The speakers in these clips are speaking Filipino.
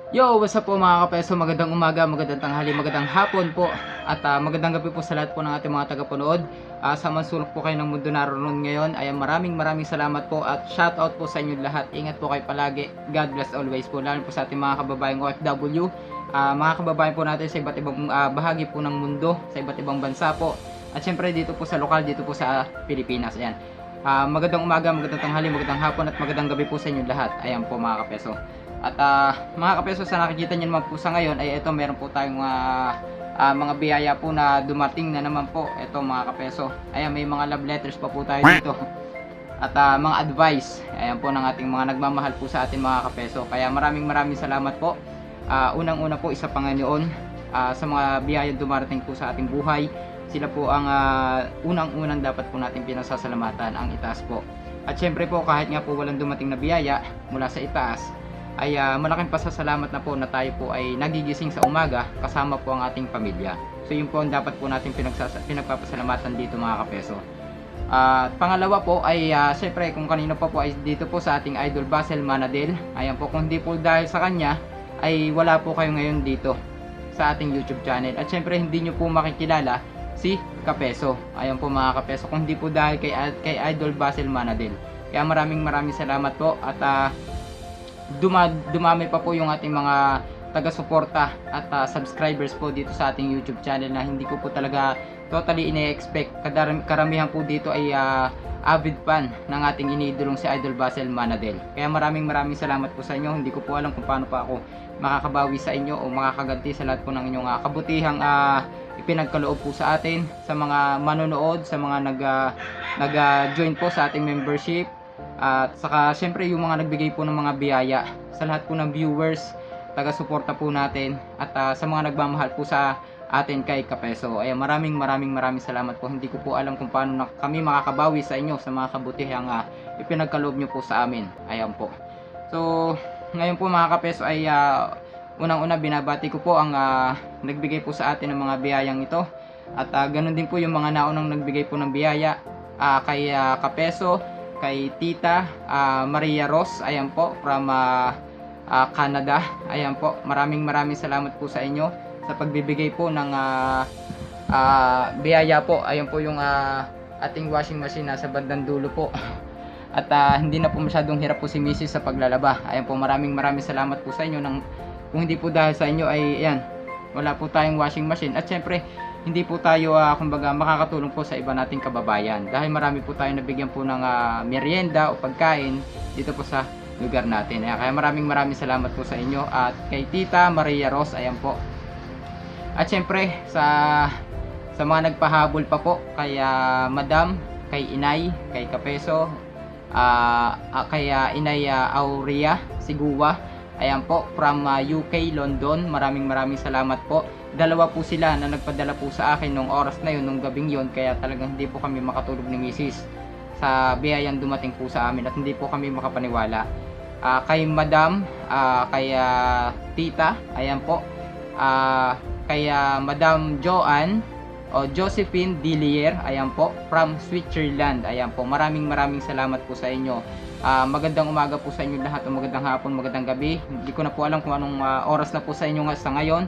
Yo, what's up po mga kapeso? Magandang umaga, magandang tanghali, magandang hapon po. At magandang gabi po sa lahat po ng ating mga tagapanood. Sa man sulok po kayo ng mundo naroon ngayon, ay maraming salamat po at shout out po sa inyo lahat. Ingat po kayo palagi. God bless always po. Lalo po sa ating mga kababayang OFW. Mga kababayan po natin sa iba't ibang bahagi po ng mundo, sa iba't ibang bansa po. At syempre dito po sa lokal, dito po sa Pilipinas. Ayan. Magandang umaga, magandang tanghali, magandang hapon at magandang gabi po sa inyo lahat. Ayan po mga kapeso. At mga kapeso, sa nakikita nyo naman po sa ngayon ay ito, meron po tayong mga biyaya po na dumating na naman po. Ito mga kapeso, ayan, may mga love letters pa po tayo dito. At mga advice, ayan po, ng ating mga nagmamahal po sa atin mga kapeso. Kaya maraming salamat po. Unang-una po, isa Panginoon, sa mga biyaya dumarating po sa ating buhay. Sila po ang unang-unang dapat po natin pinasasalamatan, ang itaas po. At syempre po, kahit nga po walang dumating na biyaya mula sa itaas, ay malaking pasasalamat na po na tayo po ay nagigising sa umaga kasama po ang ating pamilya. So yun po ang dapat po natin pinagpapasalamatan dito mga kapeso. At pangalawa po ay syempre kung kanino pa po ay dito po sa ating idol Basel Manadel. Ayan po, kung hindi po dahil sa kanya ay wala po kayo ngayon dito sa ating YouTube channel. At syempre hindi nyo po makikilala si Kapeso. Ayan po mga kapeso, kung hindi po dahil kay idol Basel Manadel. Kaya maraming salamat po. At dumami pa po yung ating mga taga-suporta at subscribers po dito sa ating YouTube channel na hindi ko po talaga totally ine-expect. Karamihan po dito ay avid fan ng ating iniidolong si Idol Basel Manadel. Kaya maraming salamat po sa inyo. Hindi ko po alam kung paano pa ako makakabawi sa inyo o makakaganti sa lahat po ng inyong kabutihang ipinagkaloob po sa atin, sa mga manonood, sa mga nag-join po sa ating membership. At saka syempre yung mga nagbigay po ng mga biyaya, sa lahat po ng viewers, taga-suporta po natin, at sa mga nagmamahal po sa atin kay Kapeso. Ay maraming salamat po. Hindi ko po alam kung paano kami makakabawi sa inyo sa mga kabutihang ipinagkaloob nyo po sa amin. Ayan po. So ngayon po mga Kapeso ay unang-una binabati ko po ang nagbigay po sa atin ng mga biyayang ito. At ganun din po yung mga naunang nagbigay po ng biyaya kay Kapeso, kay Tita Maria Ros, ayan po, from Canada. Ayan po, maraming salamat po sa inyo sa pagbibigay po ng biyaya po. Ayan po yung ating washing machine nasa bandang dulo po. At hindi na po masyadong hirap po si Mrs. sa paglalaba. Ayan po, maraming salamat po sa inyo. Kung hindi po dahil sa inyo ay ayan, wala po tayong washing machine. At syempre hindi po tayo kumbaga makakatulong po sa iba nating kababayan dahil marami po tayo nabigyan po ng merienda o pagkain dito po sa lugar natin. Kaya maraming salamat po sa inyo at kay Tita Maria Ros, ayan po. At syempre sa mga nagpahabol pa po kay Madam, kay Inay, kay Kapeso, kay Inay Aurea Sigua, ayan po, from UK, London. Maraming salamat po. Dalawa po sila na nagpadala po sa akin nung oras na yun, nung gabing yun. Kaya talagang hindi po kami makatulog ni Mrs. sa biyayang dumating po sa amin at hindi po kami makapaniwala. Kay Madam, kay Tita, ayan po, kay Madam Joanne o Josephine Dillier, ayan po, from Switzerland. Ayan po, maraming salamat po sa inyo. Magandang umaga po sa inyo lahat, o magandang hapon, magandang gabi. Hindi ko na po alam kung anong oras na po sa inyo sa ngayon.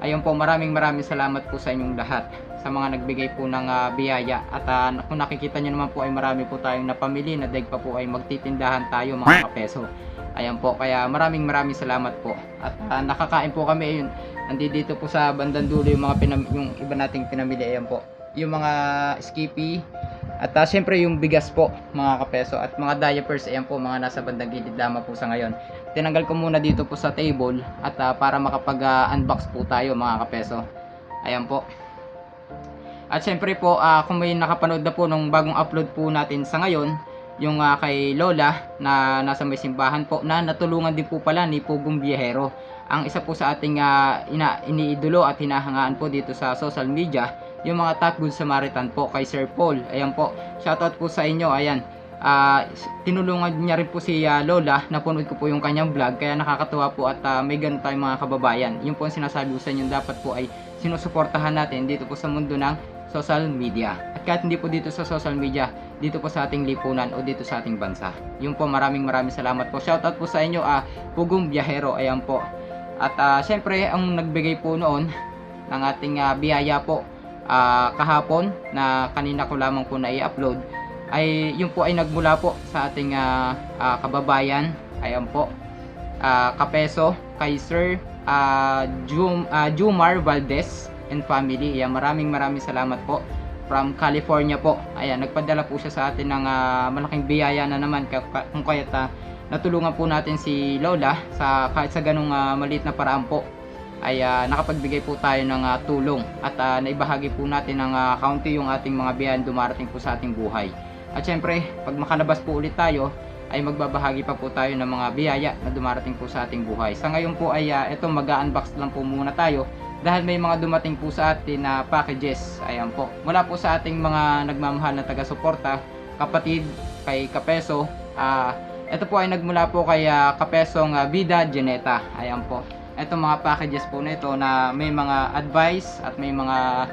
Ayun po, maraming salamat po sa inyong lahat sa mga nagbigay po ng biyaya. At kung nakikita nyo naman po ay marami po tayong napamili na daig pa po ay magtitindahan tayo mga Kapeso. Ayan po, kaya maraming salamat po. At nakakain po kami, ayun, nandito po sa bandang dulo yung yung iba nating pinamili. Ayan po, yung mga Skippy. At syempre yung bigas po mga Kapeso at mga diapers, ayan po, mga nasa bandang gilid lamang po sa ngayon. Tinanggal ko muna dito po sa table at para makapag-unbox po tayo mga Kapeso. Ayan po. At syempre po, kung may nakapanood na po nung bagong upload po natin sa ngayon, yung kay Lola na nasa may simbahan po, na natulungan din po pala ni Pugong Biyahero, ang isa po sa ating iniidolo at hinahangaan po dito sa social media, yung mga Top Good Samaritan po kay Sir Paul. Ayan po, shoutout po sa inyo. Ayan, tinulungan niya rin po si Lola. Napanood ko po yung kanyang vlog, kaya nakakatuwa po at may ganun tayong mga kababayan. Yung po ang sinasabi ko sa inyo, dapat po ay sinusuportahan natin dito po sa mundo ng social media. At kahit hindi po dito sa social media, dito po sa ating lipunan o dito sa ating bansa. Yung po, maraming salamat po. Shoutout po sa inyo, Pugong Biyahero. Ayan po. At syempre ang nagbigay po noon ng ating biyaya po kahapon na kanina ko lamang po na i-upload, ay yun po ay nagmula po sa ating kababayan. Ayan po, Kapeso, kay Sir Jumar Valdez and family. Ayan, maraming salamat po from California po. Ayan, nagpadala po siya sa atin ng malaking biyaya na naman, kung kaya't natulungan po natin si Lola sa kahit sa ganung maliit na paraan po, ay nakapagbigay po tayo ng tulong at naibahagi po natin ng kaunti yung ating mga biyayan dumarating po sa ating buhay. At syempre, pag makalabas po ulit tayo, ay magbabahagi pa po tayo ng mga biyaya na dumarating po sa ating buhay. Sa ngayon po ay ito, mag-unbox lang po muna tayo dahil may mga dumating po sa atin na packages. Ayan po, mula po sa ating mga nagmamahal na taga-suporta, kapatid, kay Kapeso. Ito po ay nagmula po kay Kapesong Vida Geneta. Ayan po, ito mga packages po nito na may mga advice at may mga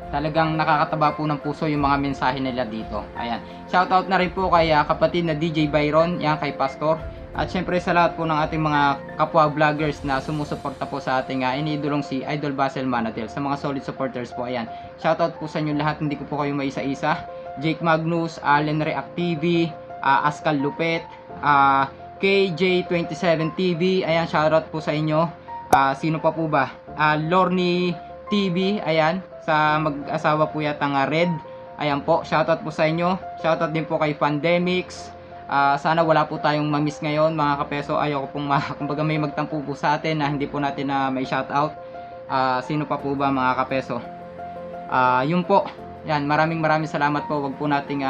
talagang nakakataba po ng puso yung mga mensahe nila dito. Ayan, shoutout na rin po kay kapatid na DJ Byron, yan kay Pastor. At syempre sa lahat po ng ating mga kapwa vloggers na sumusuporta po sa ating iniidolong si Idol Basel Manatil, sa mga solid supporters po. Ayan, shoutout po sa inyo lahat, hindi ko po kayo maisa-isa. Jake Magnus, Allen React TV, Askal Lupet, KJ27 TV, ayan, shoutout po sa inyo. Sino pa po ba? Lorny TV, ayan, sa mag-asawa po yata nga Red. Ayan po, shoutout po sa inyo. Shoutout din po kay Pandemics. Sana wala po tayong mamiss ngayon mga Kapeso. Ayoko pong kumbaga may magtampo po sa atin na hindi po natin na may shoutout. Sino pa po ba mga Kapeso? Yun po. Yan, maraming salamat po. Wag po nating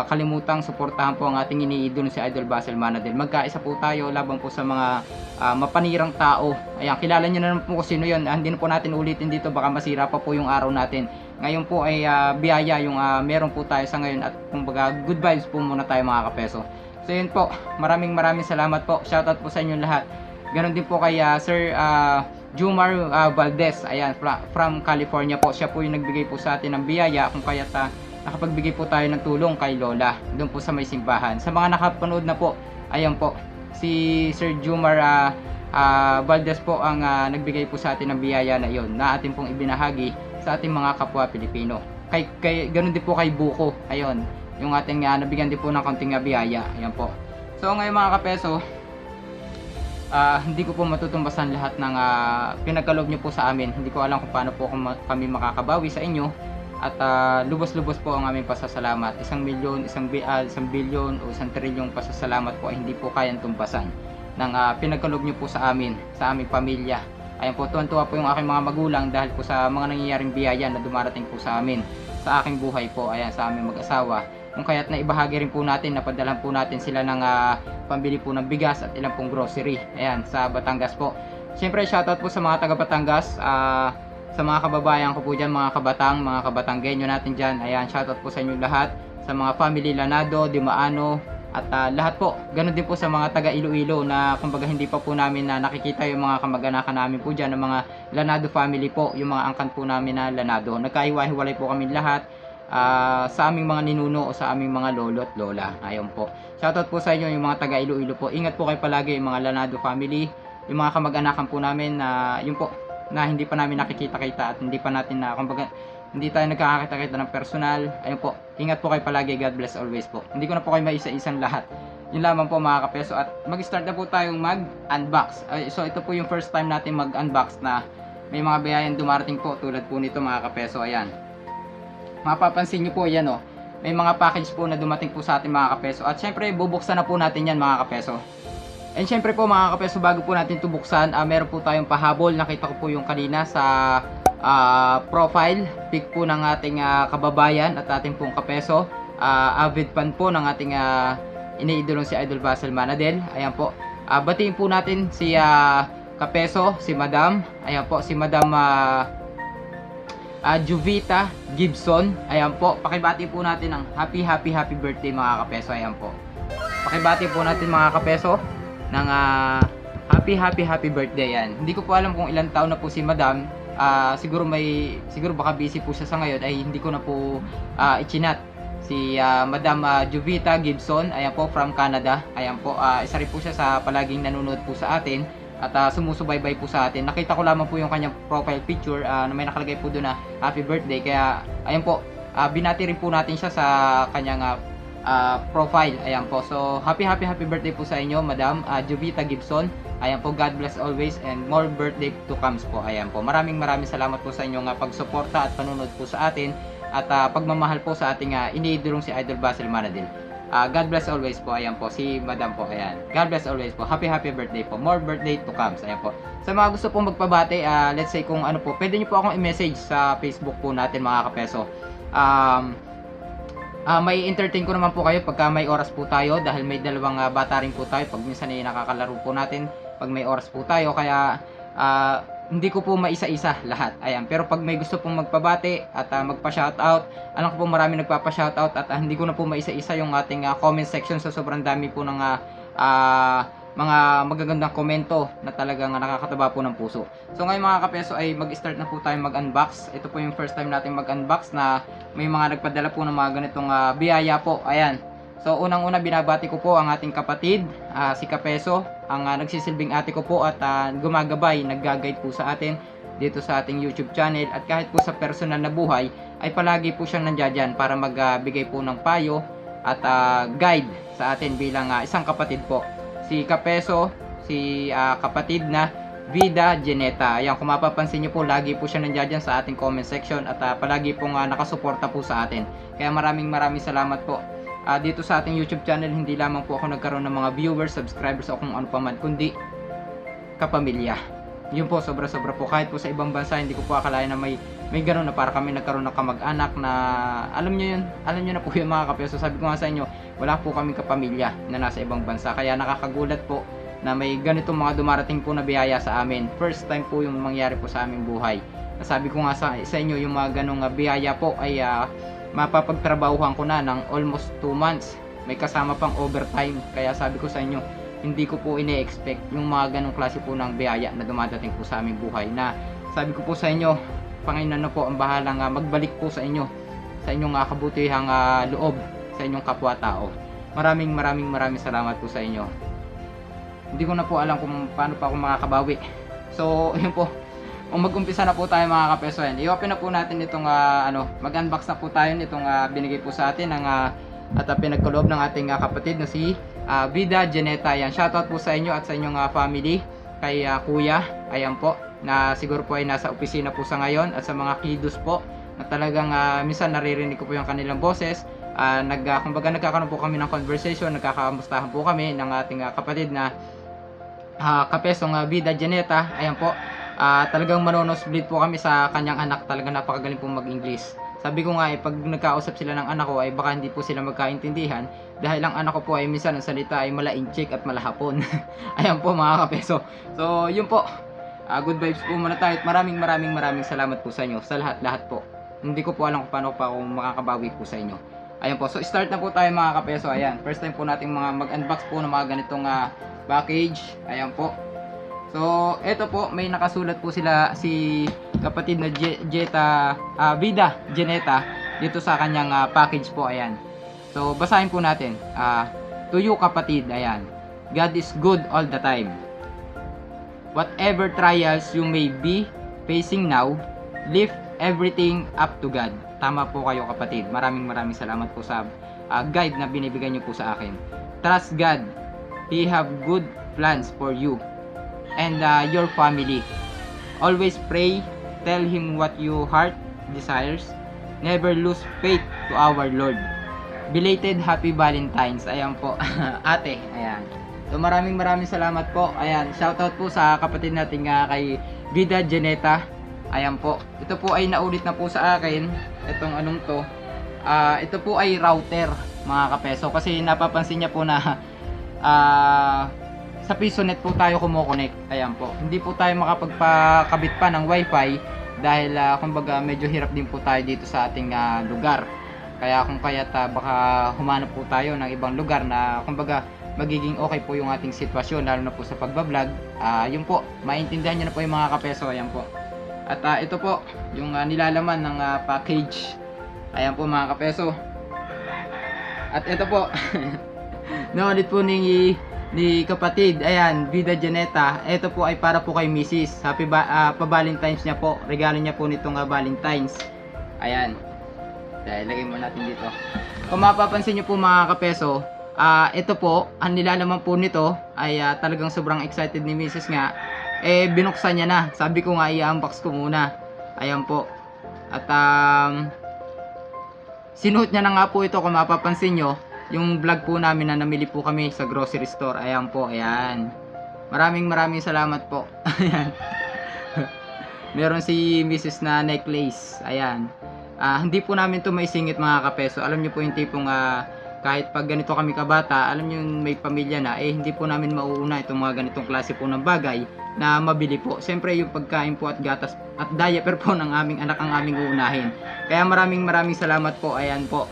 kalimutang suportahan po ang ating iniidolo si Idol Basel Manadel. Magkaisa po tayo laban po sa mga mapanirang tao. Ayan, kilala niyo na po kung sino yun. Hindi na po natin ulitin dito, baka masira pa po yung araw natin. Ngayon po ay biyaya yung meron po tayo sa ngayon, at kumbaga good vibes po muna tayo mga Kapeso. So yun po, maraming salamat po. Shoutout po sa inyo lahat. Ganon din po kay Sir Jumar Valdez, ayan, from California po. Siya po yung nagbigay po sa atin ng biyaya, kung kaya't nakapagbigay po tayo ng tulong kay Lola doon po sa may simbahan. Sa mga nakapanood na po, ayan po, si Sir Jumar Valdez po ang nagbigay po sa atin ng biyaya na iyon, na atin pong ibinahagi sa ating mga kapwa Pilipino. Ganun din po kay Buko, ayun, yung ating nabigyan din po ng konting biyaya, ayan po. So ngayon mga Kapeso, hindi ko po matutumbasan lahat ng pinagkaloob nyo po sa amin. Hindi ko alam kung paano po kami makakabawi sa inyo. At lubos-lubos po ang aming pasasalamat. 1 milyon, 1 bilyon o 1 trilyong pasasalamat po ay hindi po kayang tumbasan ng pinagkaloob nyo po sa amin, sa aming pamilya. Ayan po, tuwan-tuwa po yung aking mga magulang dahil po sa mga nangyayaring biyaya na dumarating po sa amin, sa aking buhay po, ayan, sa aming mag-asawa. Kung kaya't na ibahagi rin po natin, napadalhan po natin sila ng pambili po ng bigas at ilang pong grocery, ayan, sa Batangas po. Siyempre, shoutout po sa mga taga Batangas, sa mga kababayan ko po dyan, mga kabatanggenyo natin dyan. Ayan, shoutout po sa inyo lahat, sa mga family Lanado, Dimaano, at lahat po. Ganon din po sa mga taga Iloilo na kumbaga hindi pa po namin na nakikita yung mga kamag-anakan namin po dyan, ng mga Lanado family po, yung mga angkan po namin na Lanado. Nagkahiwa-hiwalay po kami lahat sa aming mga ninuno o sa aming mga lolo at lola. Ayun po. Shoutout po sa inyo yung mga taga Iloilo po. Ingat po kayo palagi, yung mga Lanado family, yung mga kamag-anakan po namin na yun po, na hindi pa namin nakikita-kita at hindi pa natin na kumbaga hindi tayo nagkakakita-kita ng personal. Ayun po, ingat po kayo palagi, God bless always po. Hindi ko na po kayo maisa-isang lahat. Yun lamang po mga Kapeso, at mag-start na po tayong mag-unbox. So ito po yung first time natin mag-unbox na may mga biyayan dumarating po tulad po nito mga Kapeso. Ayan, mapapansin nyo po yan, may mga package po na dumating po sa ating mga Kapeso, at syempre bubuksan na po natin yan mga Kapeso. And syempre po mga Kapeso, bago po natin ito buksan, meron po tayong pahabol. Nakita ko po yung kanina sa profile pic po ng ating kababayan at ating pong Kapeso, avid fan po ng ating iniidolong si Idol Basel Manadel. Ayan po, batiin po natin si Kapeso, si Madam, ayan po, si Madam Juvita Gibson. Ayan po, pakibati po natin ng happy birthday mga Kapeso. Ayan po, pakibati po natin mga Kapeso ng happy birthday. Yan, hindi ko po alam kung ilang taon na po si Madam. Siguro baka busy po siya sa ngayon, ay hindi ko na po ichinat si Madam Jovita Gibson, ayan po, from Canada. Ayan po, isa rin po siya sa palaging nanonood po sa atin at sumusubaybay po sa atin. Nakita ko lamang po yung kanyang profile picture na may nakalagay po doon na happy birthday, kaya ayan po, binati rin po natin siya sa kanyang profile. Ayan po, so happy birthday po sa inyo, Madam Jovita Gibson. Ayan po, God bless always and more birthday to comes po. Ayan po, maraming salamat po sa inyong pagsuporta at panunod po sa atin at pagmamahal po sa ating iniidolong si Idol Basil Manadil. God bless always po. Ayan po, si Madam po. Ayan, God bless always po. Happy birthday po. More birthday to comes. Ayan po. Sa mga gusto pong magpabati, let's say kung ano po, pwede nyo po akong i-message sa Facebook po natin, mga kapeso. May entertain ko naman po kayo pagka may oras po tayo, dahil may dalawang bata rin po tayo. Pag minsan ay nakakalaro po natin pag may oras po tayo, kaya hindi ko po maisa-isa lahat. Ayan, pero pag may gusto pong magpabati at magpa-shoutout, alam ko po marami nagpapa-shoutout at hindi ko na po maisa-isa yung ating comment section sa sobrang dami po ng mga magagandang komento na talagang nakakataba po ng puso. So ngayon, mga kapeso, ay mag-start na po tayo mag-unbox. Ito po yung first time natin mag-unbox na may mga nagpadala po ng mga ganitong biyaya po. Ayan. So unang-una, binabati ko po ang ating kapatid, si Kapeso, ang nagsisilbing ate ko po at gumagabay, nag-guide po sa atin dito sa ating YouTube channel, at kahit po sa personal na buhay ay palagi po siyang nandiyan para magbigay po ng payo at guide sa atin bilang isang kapatid po. Si Kapeso, si kapatid na Vida Geneta. Ayan, kung mapapansin niyo po, lagi po siya nandiyan sa ating comment section at palagi pong nakasuporta po sa atin. Kaya maraming salamat po. Dito sa ating YouTube channel, hindi lamang po ako nagkaroon ng mga viewers, subscribers o kung ano pa man, kundi kapamilya. Yun po, sobra po. Kahit po sa ibang bansa, hindi ko po akalain na may gano'n na para kami nagkaroon ng kamag-anak na alam nyo yun, alam nyo na po yung mga kapeso. Sabi ko nga sa inyo, wala po kaming kapamilya na nasa ibang bansa, kaya nakakagulat po na may ganitong mga dumarating po na biyaya sa amin. First time po yung mangyari po sa aming buhay. Sabi ko nga sa inyo, yung mga ganong biyaya po ay mapapagtrabahuhan ko na ng almost 2 months. May kasama pang overtime. Kaya sabi ko sa inyo, hindi ko po ine-expect yung mga ganong klase po ng biyaya na dumadating po sa aming buhay. Na sabi ko po sa inyo, Panginoon na po ang bahalang magbalik po sa inyo, sa inyong kabutihang loob, sa inyong kapwa-tao. Maraming salamat po sa inyo. Hindi ko na po alam kung paano pa ako makakabawi. So, yun po. Kung mag-umpisa na po tayo, mga kapeso, i-open na po natin itong mag-unbox na po tayo nitong binigay po sa atin at pinagkaloob ng ating kapatid na si Vida Geneta. Ayan, shoutout po sa inyo at sa inyong family, kay kuya, ayan po, na siguro po ay nasa opisina po sa ngayon, at sa mga kiddos po na talagang minsan naririnig ko po yung kanilang boses. Kumbaga nagkakaroon po kami ng conversation, nagkakamustahan po kami ng ating kapatid na kapesong Vida Geneta. Ayan po, talagang manonosbleed po kami sa kanyang anak. Talagang napakagaling po mag-English. Sabi ko nga pag nagkausap sila ng anak ko ay baka hindi po sila magkaintindihan, dahil ang anak ko po ay minsan ang salita ay mala-inchik at malahapon. Ayan po, mga kapeso. So yun po, good vibes po muna tayo. Maraming salamat po sa inyo, sa lahat po. Hindi ko po alam kung paano pa ako makakabawi po sa inyo. Ayan po, so start na po tayo, mga kapeso. Ayan, first time po natin mag-unbox po ng mga ganitong package. Ayan po. So, eto po, may nakasulat po si kapatid na Vida Geneta dito sa kanyang package po. Ayan. So, basahin po natin. To you, kapatid, ayan. God is good all the time. Whatever trials you may be facing now, lift everything up to God. Tama po kayo, kapatid. Maraming salamat po sa guide na binibigay niyo po sa akin. Trust God. He have good plans for you and your family. Always pray, tell Him what your heart desires. Never lose faith to our Lord. Belated Happy Valentine's. Ayan po, ate. Ayan. So maraming salamat po. Ayan, shoutout po sa kapatid natin kay Vida Geneta. Ayan po. Ito po ay naulit na po sa akin. Itong anong to. Ito po ay router, mga kapeso. Kasi napapansin niya po na sa PisoNet po tayo kumukonek. Ayan po. Hindi po tayo makapagpakabit pa ng wifi dahil kumbaga medyo hirap din po tayo dito sa ating lugar. Kaya kung kaya't baka humanap po tayo ng ibang lugar na kumbaga magiging okay po yung ating sitwasyon, lalo na po sa pagbablog. Yun po, maintindihan nyo na po yung mga kapeso. Ayan po. At ito po yung nilalaman ng package. Ayan po, mga kapeso. At ito po, naulit po ni kapatid, ayan, Vida Janeta. Ito po ay para po kay Mrs. Pa-Valentine's niya po. Regalo niya po nitong Valentine's. Ayan. Dahil lagay mo natin dito. Kung mapapansin niyo po mga kapeso, ito po, ang nilalaman po nito ay talagang sobrang excited ni Mrs. nga. Binuksan niya na. Sabi ko nga i-unbox ko muna. Ayan po. At sinuot niya na nga po ito kung mapapansin nyo. Yung vlog po namin na namili po kami sa grocery store. Ayan po, ayan. Maraming salamat po. Ayan. Meron si Mrs. na necklace. Ayan. Hindi po namin to maisingit mga kapeso. Alam nyo po yung tipong kahit pag ganito kami kabata, alam nyo yung may pamilya na, hindi po namin mauuna itong mga ganitong klase po ng bagay na mabili po. Siyempre yung pagkain po at gatas at diaper po ng aming anak ang aming uunahin. Kaya maraming salamat po. Ayan po.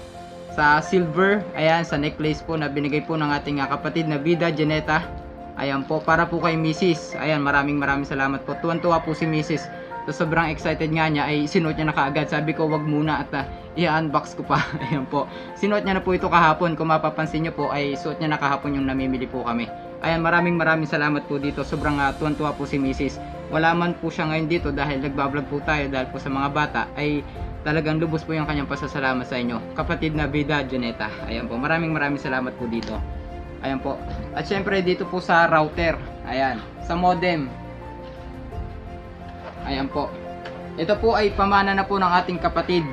Sa silver, ayan, sa necklace po na binigay po ng ating kapatid na Vida Janeta. Ayan po, para po kay Mrs. Ayan, maraming salamat po. Tuwan-tuwa po si Mrs. So, sobrang excited nga niya ay sinuot niya na kaagad. Sabi ko wag muna at i-unbox ko pa. Ayan po. Sinuot niya na po ito kahapon. Kung mapapansin niyo po ay suot niya na kahapon yung namimili po kami. Ayan, maraming salamat po dito. Sobrang tuwan-tuwa po si Mrs. Wala man po siya ngayon dito dahil nagbablog po tayo dahil po sa mga bata ay talagang lubos po yung kanyang pasasalamat sa inyo. Kapatid na Vida Janeta. Ayan po. Maraming salamat po dito. Ayan po. At syempre dito po sa router. Ayan. Sa modem. Ayan po. Ito po ay pamana na po ng ating kapatid.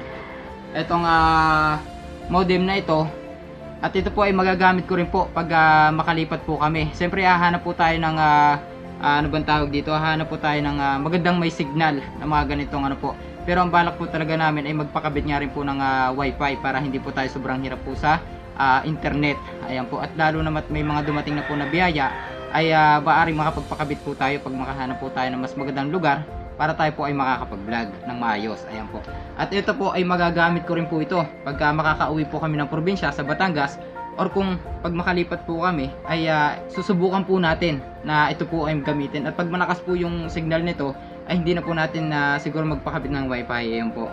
Itong modem na ito. At ito po ay magagamit ko rin po pag makalipat po kami. Siyempre hahanap po tayo ng ano bang tawag dito? Hahanap po tayo ng magandang may signal na mga ganitong ano po. Pero ang balak po talaga namin ay magpakabit nga rin po ng wifi para hindi po tayo sobrang hirap po sa internet. Ayan po. At lalo naman may mga dumating na po na biyaya ay maaring makapagpakabit po tayo pag makahanap po tayo ng mas magandang lugar para tayo po ay makakapag-vlog ng maayos. Ayan po. At ito po ay magagamit ko rin po ito pagka makakauwi po kami ng probinsya sa Batangas, or kung pag makalipat po kami ay susubukan po natin na ito po ay gamitin. At pag malakas po yung signal nito ay hindi na po natin siguro magpakabit ng wifi. Ayan po.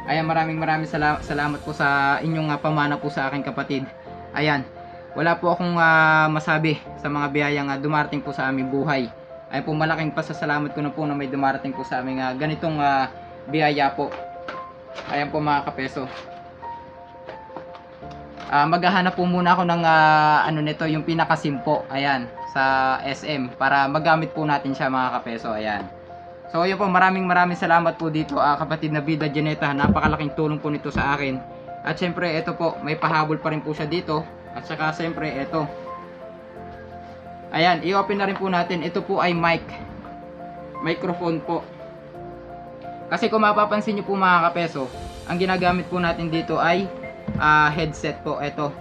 Ayan, maraming salamat po sa inyong pamana po sa aking kapatid. Ayan. Wala po akong masabi sa mga biyayang dumarating po sa aming buhay. Ay po, malaking pasasalamat ko na po na may dumarating po sa aming ganitong biyaya po. Ayan po mga kapeso. Maghahanap po muna ako ng ano nito, yung pinaka-SIM po. Ayan, sa SM para magamit po natin siya mga kapeso. Ayan. So ayun po, maraming salamat po dito kapatid na Vida Janeta. Napakalaking tulong po nito sa akin. At syempre ito po, may pahabol pa rin po siya dito. At saka syempre ito. Ayan, i-open na rin po natin. Ito po ay microphone po. Kasi kung mapapansin nyo po mga kapeso, ang ginagamit po natin dito ay headset po. Ito,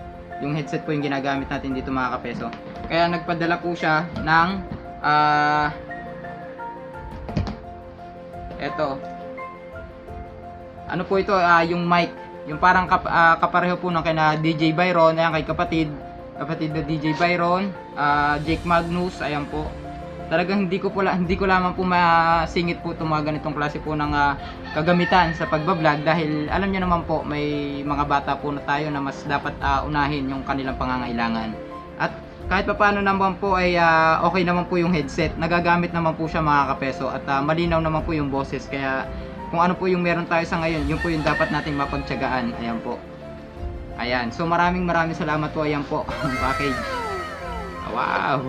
yung headset po yung ginagamit natin dito mga kapeso. Kaya nagpadala po siya ng ito. Ano po ito? Yung mic. Yung parang kapareho po ng kina DJ Byron. Ayan, kay kapatid na DJ Byron, Jake Magnus. Ayan po. Talagang hindi ko lamang po masingit po itong mga ganitong klase po ng kagamitan sa pagbablog dahil alam niyo naman po may mga bata po na tayo na mas dapat unahin yung kanilang pangangailangan. At kahit papaano naman po ay okay naman po yung headset. Nagagamit naman po siya mga kapeso at malinaw naman po yung boses. Kaya kung ano po yung meron tayo sa ngayon, yun po yung dapat nating mapagtiyagaan. Ayan po. Ayan, so maraming salamat po. Ayan po, ang package. Wow.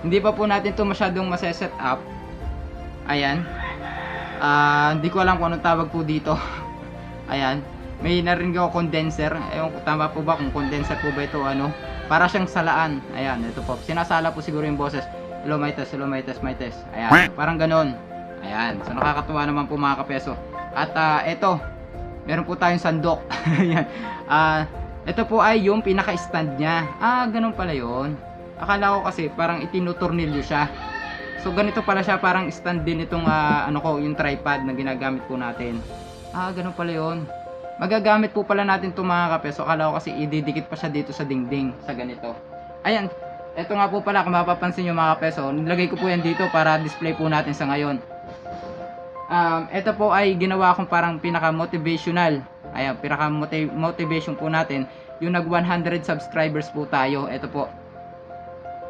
Hindi pa po natin to masyadong maseset up. Ayan. Hindi ko alam kung anong tawag po dito. Ayan. May narinig ako condenser. Ewan ko, tama po ba kung condenser po ba ito ano? Para siyang salaan. Ayan, ito po. Sinasala po siguro yung boses. Hello, my test, hello, my test, my test. Ayan, parang ganon. Ayan, so nakakatuwa naman po mga kapeso. At ito, meron po tayong sandok. Ayan. Ito po ay yung pinaka-stand niya. Ganun pala yun. Akala ko kasi parang itinutornilyo siya. So ganito pala siya, parang stand din itong ano ko, yung tripod na ginagamit po natin. Ganun pala yun. Magagamit po pala natin itong mga kapeso. Akala ko kasi ididikit pa siya dito sa dingding, sa ganito. Ayan, ito nga po pala, kung mapapansin nyo mga kapeso, nilagay ko po yan dito para display po natin sa ngayon. Ito po ay ginawa kong parang pinaka-motivational. Ayan, pinaka-motivation po natin yung nag 100 subscribers po tayo. Ito po.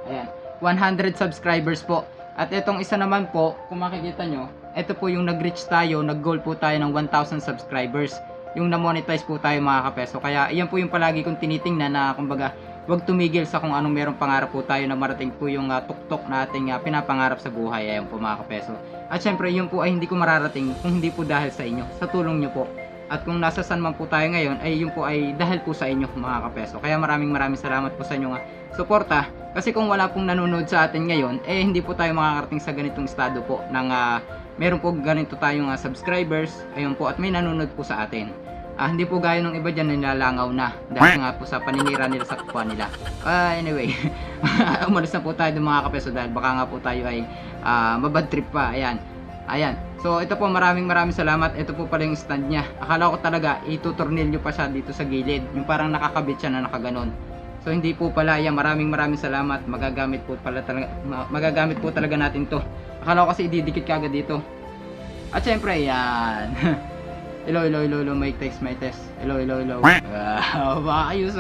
Ayan. 100 subscribers po. At itong isa naman po, kung makikita nyo, ito po yung nag-reach tayo, nag-goal po tayo ng 1,000 subscribers. Yung na-monetize po tayo mga kapeso. Kaya iyan po yung palagi kong tinitingnan na kumbaga, huwag tumigil sa kung anong merong pangarap po tayo na marating po yung tuktok na ating pinapangarap sa buhay. Ayan po mga kapeso. At syempre yun po ay hindi ko mararating kung hindi po dahil sa inyo, sa tulong nyo po. At kung nasa saan man po tayo ngayon ay yun po ay dahil po sa inyo mga kapeso. Kaya maraming salamat po sa inyong suporta. Kasi kung wala pong nanonood sa atin ngayon, eh hindi po tayo makakarating sa ganitong estado po ng meron po ganito tayong subscribers, ayun po, at may nanonood po sa atin. Hindi po gaya ng iba dyan nilalangaw na dahil nga po sa paninira nila sa kapwa nila. Anyway, umalis na po tayo ng mga kapeso dahil baka nga po tayo ay mabad trip pa. Ayan. So ito po, maraming salamat. Ito po pala yung stand niya. Akala ko talaga itutornilyo pa siya dito sa gilid. Yung parang nakakabit siya na nakaganon. So hindi po pala. Ayan, maraming salamat. Magagamit po talaga natin to. Akala ko kasi ididikit kagad dito. At syempre, ayan. Hello, may test. Hello. Maayos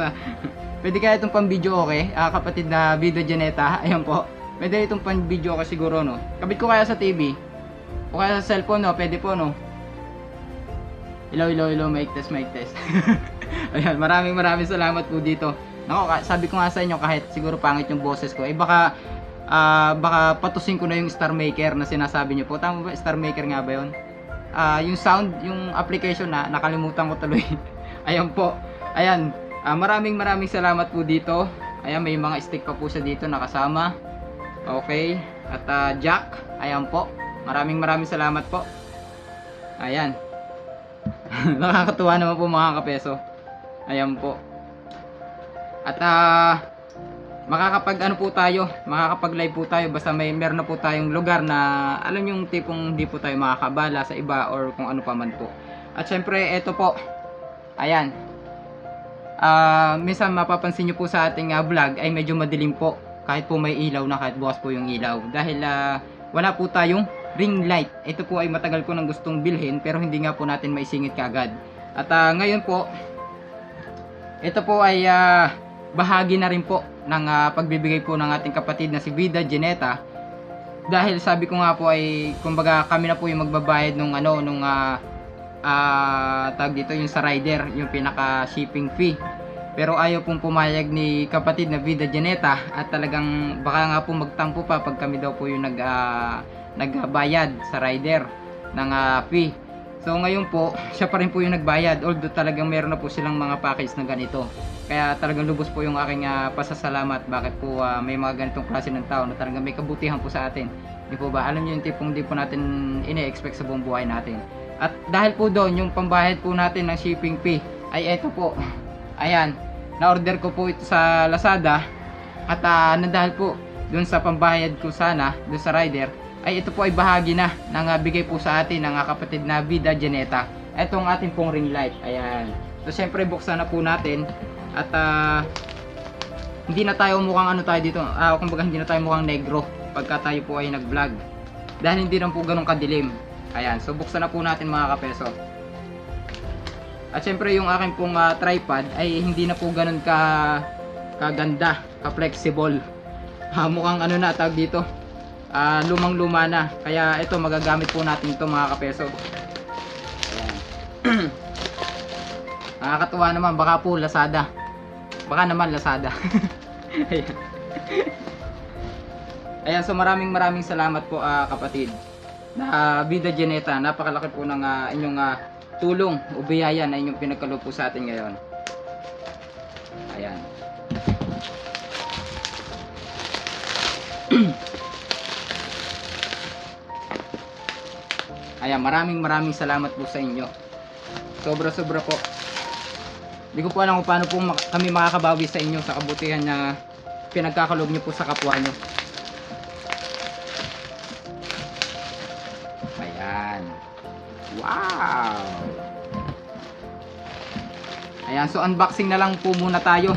Pwede kaya itong pang video, okay? Kapatid na Vida Janeta, ayan po. Pwede itong pang video okay siguro, no? Kabit ko kaya sa TV. O kaya sa cellphone, no? Pwede po, no? Hello, mic test. Ayan, maraming salamat po dito. Nako, sabi ko nga sa inyo, kahit siguro pangit yung boses ko, baka patusin ko na yung Star Maker na sinasabi niyo po. Tama ba? Star Maker nga ba yun? Yung sound, yung application na nakalimutan ko tuloy. Ayan po. Ayan, maraming salamat po dito. Ayan, may mga stick pa po siya dito nakasama. Okay. At jack. Ayan po. Maraming salamat po. Ayan. Nakakatuwa naman po mga kapeso. Ayan po. At makakapag-live po tayo basta meron na po tayong lugar na alam yung tipong hindi po tayo makakabala sa iba or kung ano pa man po. At syempre, eto po. Ayan. Minsan mapapansin nyo po sa ating vlog ay medyo madilim po. Kahit po may ilaw na, kahit bukas po yung ilaw. Dahil wala po tayong ring light. Ito po ay matagal ko nang gustong bilhin pero hindi nga po natin maisingit kagad. At ngayon po, ito po ay bahagi na rin po ng pagbibigay po ng ating kapatid na si Vida Janeta. Dahil sabi ko nga po ay kumbaga kami na po yung magbabayad nung tag dito yung sa rider, yung pinaka shipping fee. Pero ayaw pong pumayag ni kapatid na Vida Janeta at talagang baka nga po magtampo pa pag kami daw po yung nagbayad sa rider ng fee. So ngayon po, siya pa rin po yung nagbayad, although talagang meron na po silang mga package na ganito. Kaya talagang lubos po yung aking pasasalamat bakit po may mga ganitong klase ng tao na talagang may kabutihan po sa atin. Di po ba? Alam niyo yung tipong di po natin ine-expect sa buong buhay natin. At dahil po doon, yung pambayad po natin ng shipping fee ay eto po. Ayan, na-order ko po ito sa Lazada. At dahil po doon sa pambayad ko sana, doon sa rider, ay ito po ay bahagi na ng bigay po sa atin ng kapatid na Vida Janeta. Ito ang ating pong ring light. Ayan. So syempre buksan na po natin. At hindi na tayo mukhang ano tayo dito. Kumbaga hindi na tayo mukhang negro pagka tayo po ay nag-vlog. Dahil hindi na po ganun kadilim. Ayan. So buksan na po natin mga kapeso. At syempre yung aking pong tripod ay hindi na po ganun kaganda, ka-flexible. Mukhang ano na tawag dito. Lumang-luma na. Kaya ito magagamit po natin ito mga kapeso. Ayan. Nakakatuwa naman, baka po Lazada. Baka naman Lazada. Ayan. Ayan, so maraming salamat po kapatid na Vida Janeta. Napakalaki po ng inyong tulong o biyaya na inyong pinagkaloob po sa atin ngayon. Ayan. Ayan, maraming salamat po sa inyo. Sobra po. Hindi ko po alam kung paano po kami makakabawi sa inyo sa kabutihan na pinagkakaloob nyo po sa kapwa nyo. Ayan. Wow! Ayan, so unboxing na lang po muna tayo.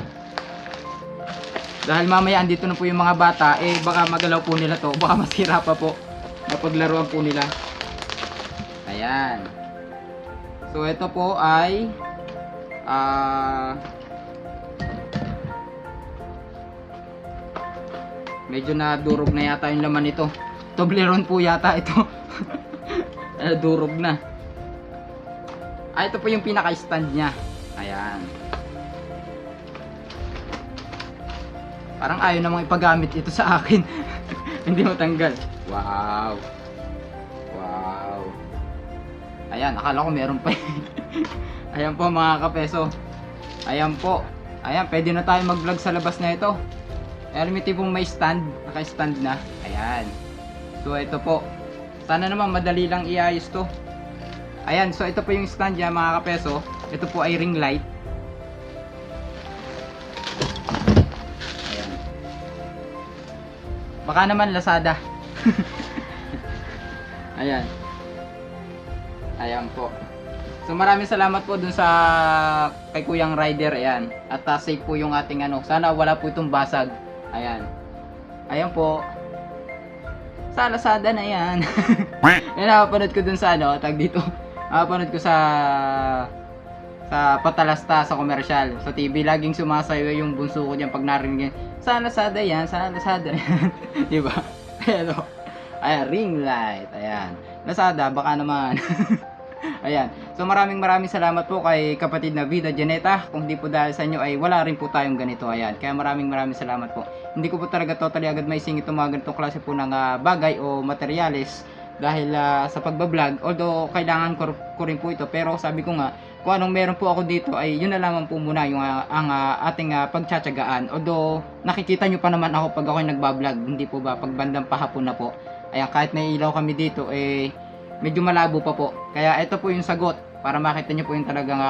Dahil mamaya andito na po yung mga bata, baka magalaw po nila to. Baka masira pa po. Napaglaruan po nila. Ayan. So ito po ay Medyo nadurog na yata yung laman nito. Toblerone po yata ito. Durog na. Ito po yung pinaka-stand niya. Ayan. Parang ayaw namang ipagamit ito sa akin. Hindi matanggal. Wow. Wow. Ayan, akala ko meron pa. Ayan po mga kapeso. Ayan po. Ayan, pwede na tayo mag-vlog sa labas na ito. Alam mo tipong may stand. Naka-stand na. Ayan. So ito po. Sana naman madali lang iayos to. Ayan, so ito po yung stand niya mga kapeso. Ito po ay ring light. Ayan. Baka naman Lazada. Ayan. Ayan po. So maraming salamat po dun sa kay Kuyang Rider. Ayan. At safe po yung ating ano. Sana wala po itong basag. Ayan. Ayan po. Sa Lazada na yan. Yan, napapanood ko dun sa ano, tag dito. Napapanood ko sa Patalasta, sa komersyal. Sa TV, laging sumasayo yung bunso ko dyan pag narinig yan. Sa Lazada yan, sa Lazada yan. Diba? Ayan o. Ayan, ring light. Ayan. Lazada, baka naman. Ayan. So maraming salamat po kay kapatid na Vida Janeta. Kung di po dahil sa inyo ay wala rin po tayong ganito. Ayan. Kaya maraming salamat po. Hindi ko po talaga totally agad may singit itong mga ganitong klase po ng bagay o materyales dahil sa pagbablog. Although kailangan ko rin po ito, pero sabi ko nga kung anong meron po ako dito ay yun na lamang po muna yung ang ating pagtsatsagaan. Although nakikita nyo pa naman ako pag ako'y nagbablog, hindi po ba pag bandang pahapon na po. Ayan, kahit may ilaw kami dito medyo malabo pa po. Kaya ito po yung sagot para makita nyo po yung talagang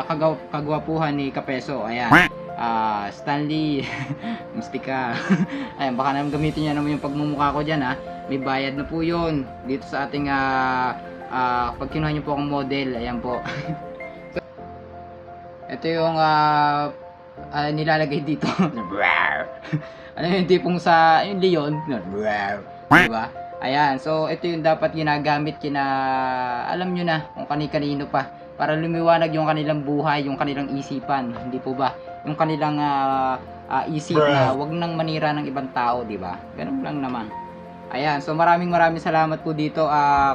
kagwapuhan ni Kapeso. Ayan. Stanley Mystica. Ayan, baka naman gamitin niya naman yung pagmumukha ko dyan ha. May bayad na po yun dito sa ating pag kinuha nyo po akong model. Ayan po. So, ito yung nilalagay dito. Ano yung tipong sa yung leon. Diba? Ayan, so ito yung dapat ginagamit alam nyo na kung kani-kanino pa para lumiwanag yung kanilang buhay, yung kanilang isipan, hindi po ba? Yung kanilang isip na wag nang manira ng ibang tao, di ba? Ganun lang naman. Ayan, so maraming salamat po dito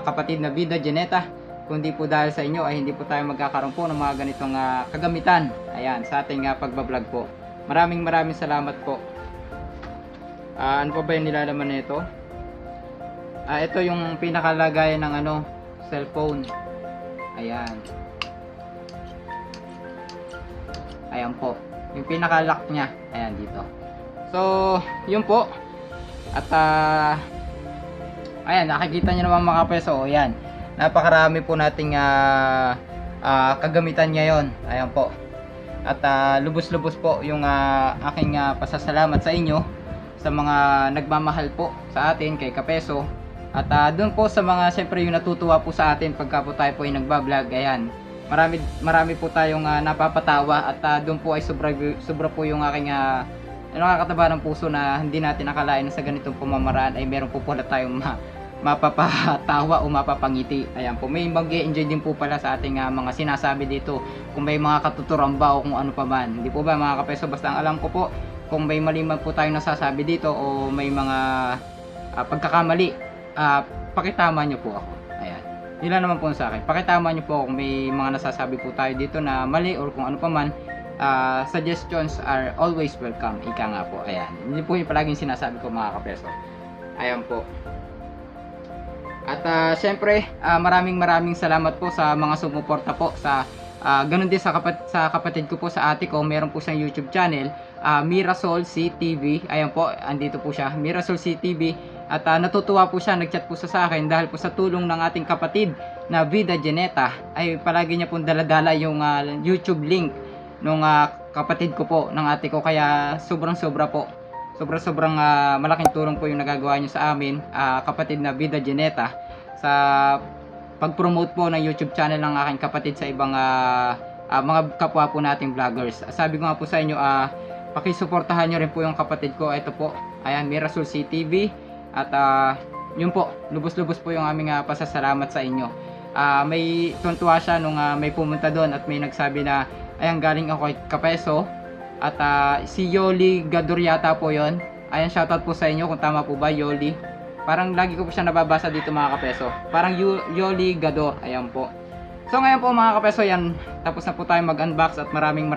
kapatid na Vida Janeta. Kung di po dahil sa inyo ay hindi po tayo magkakaroon po ng mga ganitong kagamitan. Ayan, sa ating pagbablog po. Maraming salamat po. Ano pa ba yung nilalaman nito? Ito yung pinakalagayan ng cellphone. Ayan. Ayan po. Yung pinaka-lock niya. Ayan dito. So, yun po. At ayan, nakikita niyo naman mga peso. Ayan. Napakarami po nating kagamitan ngayon. Ayan po. At lubos-lubos po yung aking pasasalamat sa inyo sa mga nagmamahal po sa atin kay Kapeso. At doon po sa mga siyempre yung natutuwa po sa atin pagka po tayo po ay nagbablog. Ayan. Marami po tayong napapatawa at doon po ay sobra po yung aking nakakataba ng puso na hindi natin akalain na sa ganitong pamamaraan ay meron po pala tayong mapapatawa o mapapangiti. Ayan po, may mag-enjoy din po pala sa ating mga sinasabi dito. Kung may mga katuturan ba o kung ano pa man. Hindi po ba mga kapeso, basta ang alam ko po kung may mali man po tayong nasasabi dito o may mga pagkakamali, pakitama nyo po ako. Ayan. Nila naman po sa akin. Pakitama nyo po kung may mga nasasabi po tayo dito na mali or kung ano pa man. Suggestions are always welcome. Ika nga po. Ayan. Hindi po yung palaging sinasabi ko mga kapeso. Ayan po. At syempre, maraming salamat po sa mga sumuporta po sa ganun din sa kapatid ko po, sa ate ko. Meron po siyang YouTube channel, Mirasol CTV. Ayan po, andito po siya, Mirasol CTV. At natutuwa po siya, nagchat po sa akin dahil po sa tulong ng ating kapatid na Vida Janeta ay palagi niya pong daladala yung YouTube link nung kapatid ko po, ng ate ko. Kaya sobrang malaking tulong po yung nagagawa niyo sa amin, kapatid na Vida Janeta, sa pag-promote po ng YouTube channel ng aking kapatid sa ibang mga kapwa po nating vloggers. Sabi ko nga po sa inyo, pakisuportahan nyo rin po yung kapatid ko. Ito po, ayan, Mirasol CTV. At yun po, lubos-lubos po yung aming pasasalamat sa inyo. May tuntua siya nung may pumunta doon at may nagsabi na ayan, galing ako kay Kapeso. At si Yoli Gador yata po yon. Ayan, shoutout po sa inyo kung tama po ba, Yoli. Parang lagi ko po siya nababasa dito mga kapeso. Parang Yoli Gador. Ayan po. So ngayon po mga kapeso, yan, tapos na po tayo mag-unbox at maraming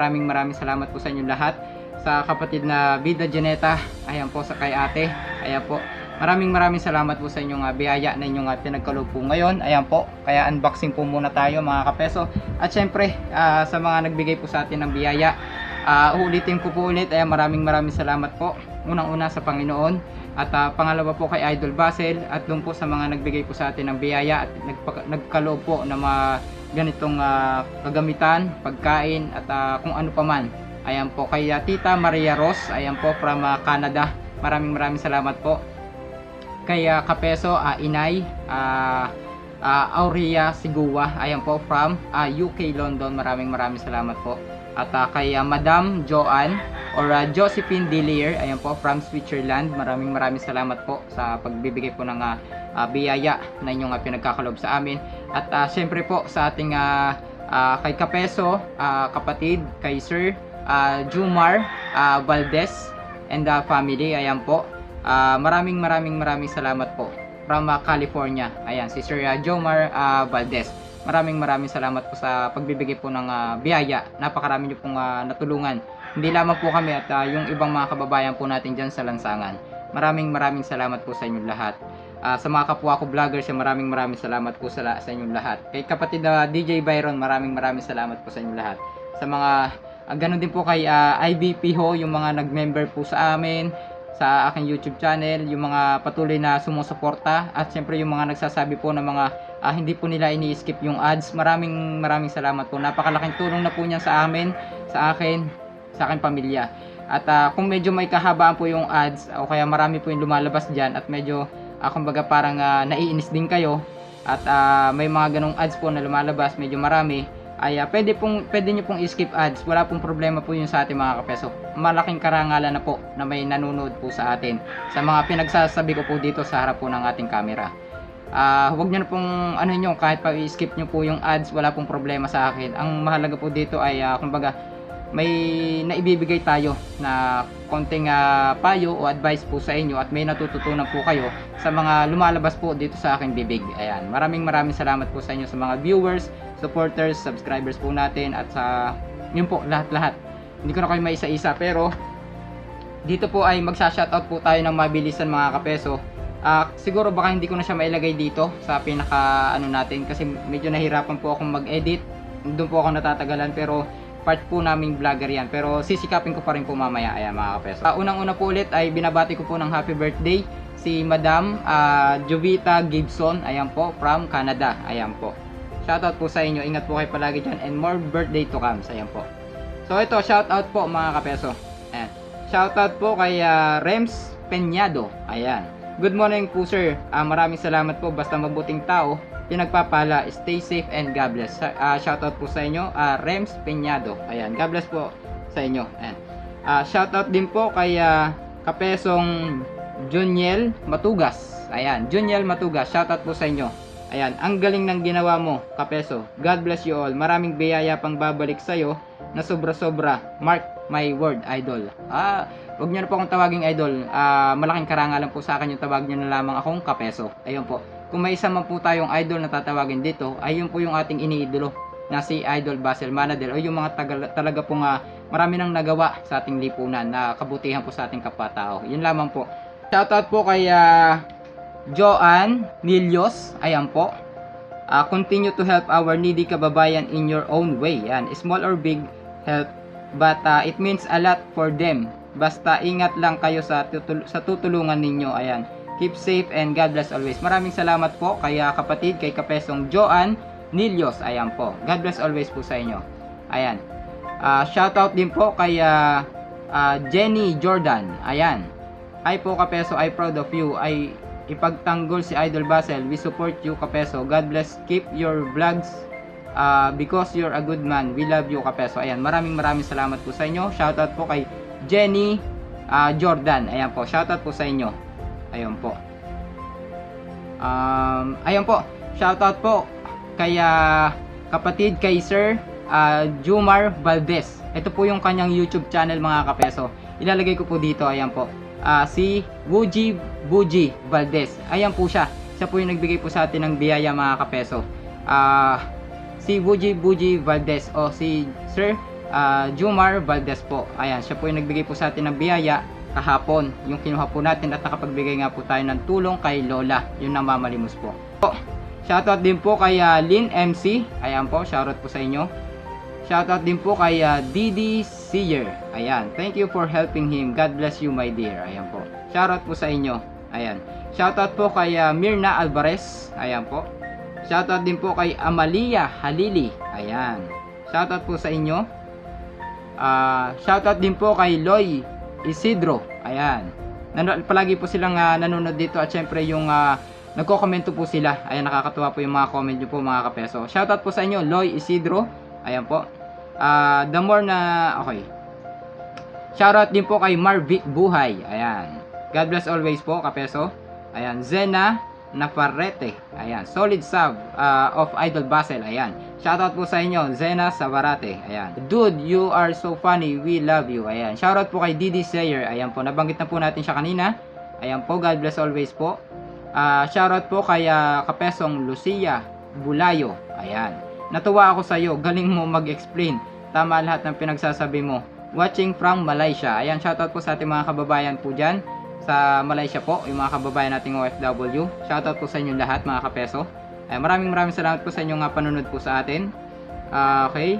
salamat po sa inyo lahat. Sa kapatid na Vida Janeta, ayan po, sa kay ate, ayan po. Maraming salamat po sa inyong biyaya na inyong pinagkaloob po ngayon. Ayan po, kaya unboxing po muna tayo mga kapeso. At syempre, sa mga nagbigay po sa atin ng biyaya, uulitin ko po ulit, ayan, maraming salamat po. Unang-una sa Panginoon, at pangalawa po kay Idol Basel, at doon po sa mga nagbigay po sa atin ng biyaya at nagkaloob po na mga ganitong kagamitan, pagkain at kung ano pa man. Ayan po kay Tita Maria Ross, ayan po from Canada. Maraming salamat po. Kay Kapeso, Inay Aurea Sigua, ayan po from UK London. Maraming salamat po. At kay Madam Joanne or Josephine Delier, ayan po from Switzerland. Maraming salamat po sa pagbibigay po ng biyaya na inyong pinagkakalob sa amin. At syempre po sa ating kay Kapeso, kapatid, kay Sir Jumar Valdez and the family, ayan po. Maraming salamat po from California. Ayan, si Sir Jomar Valdez. Maraming salamat po sa pagbibigay po ng biyaya. Napakarami niyo pong natulungan. Hindi lamang po kami at yung ibang mga kababayan po natin dyan sa lansangan. Maraming salamat po sa inyong lahat. Sa mga kapwa ko vloggers, maraming salamat po sa inyong lahat. Kay kapatid na DJ Byron, maraming salamat po sa inyong lahat. Sa mga ganun din po kay IBP Ho, yung mga nag-member po sa amin sa aking YouTube channel, yung mga patuloy na sumusuporta, at syempre yung mga nagsasabi po ng mga hindi po nila ini-skip yung ads. Maraming salamat po. Napakalaking tulong na po niyan sa amin, sa akin, sa aking pamilya. At kung medyo may kahabaan po yung ads o kaya marami po yung lumalabas diyan at medyo kumbaga parang naiinis din kayo at may mga ganong ads po na lumalabas, medyo marami, ay pwede nyo pong skip ads. Wala pong problema po yun sa ating mga kapeso. Malaking karangalan na po na may nanonood po sa atin sa mga pinagsasabi ko po dito sa harap po ng ating camera. Huwag nyo na pong kahit pa i-skip nyo po yung ads, wala pong problema sa akin. Ang mahalaga po dito ay kumbaga may naibibigay tayo na konting payo o advice po sa inyo at may natututunan po kayo sa mga lumalabas po dito sa aking bibig. Ayan, maraming salamat po sa inyo, sa mga viewers, supporters, subscribers po natin, at sa yun po, lahat. Hindi ko na kayo maisa-isa, pero dito po ay magsa-shoutout po tayo ng mabilisan mga kapeso. Siguro baka hindi ko na siya mailagay dito sa pinaka natin kasi medyo nahirapan po akong mag-edit. Doon po ako natatagalan, pero part po naming vlogger yan, pero sisikapin ko pa rin po mamaya. Ayan mga kapeso, unang-una po ulit ay binabati ko po ng happy birthday si Madam Jovita Gibson, ayan po, from Canada. Ayan po, shoutout po sa inyo, ingat po kayo palagi dyan, and more birthday to come. Ayan po, so ito shoutout po mga kapeso. Ayan, shoutout po kay Rems Peñado. Ayan, good morning po sir, maraming salamat po, basta mabuting tao, pinagpapala, stay safe and God bless. Shoutout po sa inyo, Rems Peñado. Ayan, God bless po sa inyo. Ayan. Shoutout din po kay Kapesong Juniel Matugas. Ayan, Juniel Matugas, shoutout po sa inyo. Ayan, ang galing ng ginawa mo, Kapeso. God bless you all. Maraming biyaya pang babalik sa'yo na sobra-sobra. Mark my word, idol. Huwag nyo na po akong tawaging idol. Malaking karangalan po sa akin yung tawag nyo na lamang akong Kapeso. Ayun po. Kung may isa man po tayong idol na tatawagin dito, ay yun po yung ating iniidolo na si Idol Basel Manadel, o yung mga talaga pong marami nang nagawa sa ating lipunan na kabutihan po sa ating kapwa-tao. Yun lamang po. Shoutout po kay Joanne Nilios. Ayan po. Continue to help our needy kababayan in your own way. Yan. Small or big help, but it means a lot for them. Basta ingat lang kayo sa tutulungan ninyo. Ayan. Keep safe and God bless always. Maraming salamat po kay kapatid, kay Kapesong Joanne Nilios. Ayan po. God bless always po sa inyo. Ayan. Shoutout din po kay Jenny Jordan. Ayan. Hi po Kapeso, I proud of you. Ay ipagtanggol si Idol Basel. We support you Kapeso. God bless. Keep your vlogs because you're a good man. We love you Kapeso. Ayan. Maraming salamat po sa inyo. Shoutout po kay Jenny Jordan. Ayan po. Shoutout po sa inyo. Ayun po. Ayun po. Shoutout po kay kapatid, kay Sir Jumar Valdez. Ito po yung kanyang YouTube channel mga Kapeso. Ilalagay ko po dito. Ayan po. si Wuji Buji Valdez. Ayan po siya. Siya po yung nagbigay po sa atin ng biyaya mga kapeso. Si Wuji Buji Valdez o si Sir Jumar Valdez po. Ayan, siya po yung nagbigay po sa atin ng biyaya kahapon. Yung kinuha po natin at nakapagbigay nga po tayo ng tulong kay Lola. Yung namamalimos po. Shoutout din po kay Lynn MC. Ayan po, shoutout po sa inyo. Shoutout din po kay Didi Seyer. Ayan, thank you for helping him. God bless you my dear. Ayan po. Shoutout po sa inyo. Ayan. Shoutout po kay Mirna Alvarez. Ayan po. Shoutout din po kay Amalia Halili. Ayan. Shoutout po sa inyo. Shoutout din po kay Loy Isidro. Ayan. Palagi po silang nanonood dito at syempre yung nagko-komento po sila. Ayan, nakakatuwa po yung mga comment nyo po mga kapeso. Shoutout po sa inyo, Loy Isidro. Ayan po. The more na... Okay. Shoutout din po kay Marvic Buhay. Ayan. God bless always po, kapeso. Ayan. Zena Navarrete. Ayan. Solid sub of Idol Basel. Ayan. Shoutout po sa inyo, Zena Savarate. Ayan. Dude, you are so funny. We love you. Ayan. Shoutout po kay Didi Sayer. Ayan po. Nabanggit na po natin siya kanina. Ayan po. God bless always po. Shoutout po kay Kapesong Lucia Bulayo. Ayan. Natuwa ako sa iyo. Galing mo mag-explain. Tama lahat ng pinagsasabi mo. Watching from Malaysia. Ayan. Shoutout po sa ating mga kababayan po dyan sa Malaysia po. Yung mga kababayan nating OFW. Shoutout po sa inyo lahat mga kapeso. Ayan. Maraming salamat po sa inyong panunod po sa atin. Okay.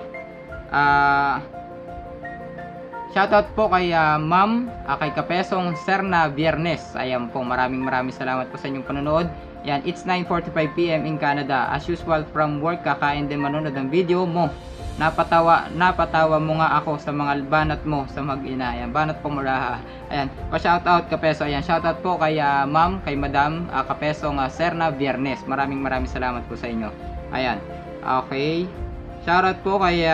Shoutout po kay Ma'am, kay Kapesong Serna Viernes. Ayan po, maraming salamat po sa inyong panonood. Yan, it's 9:45 PM in Canada. As usual from work, kakain din manonood ng video mo. Napatawa mo nga ako sa mga banat mo sa mag-ina. Ayan, banat po mula. Ayan, pa-shoutout Kapeso. Ayan, shoutout po kay Ma'am, kay Madam Kapesong Serna Viernes. Maraming salamat po sa inyo. Ayan, okay. Shoutout po kay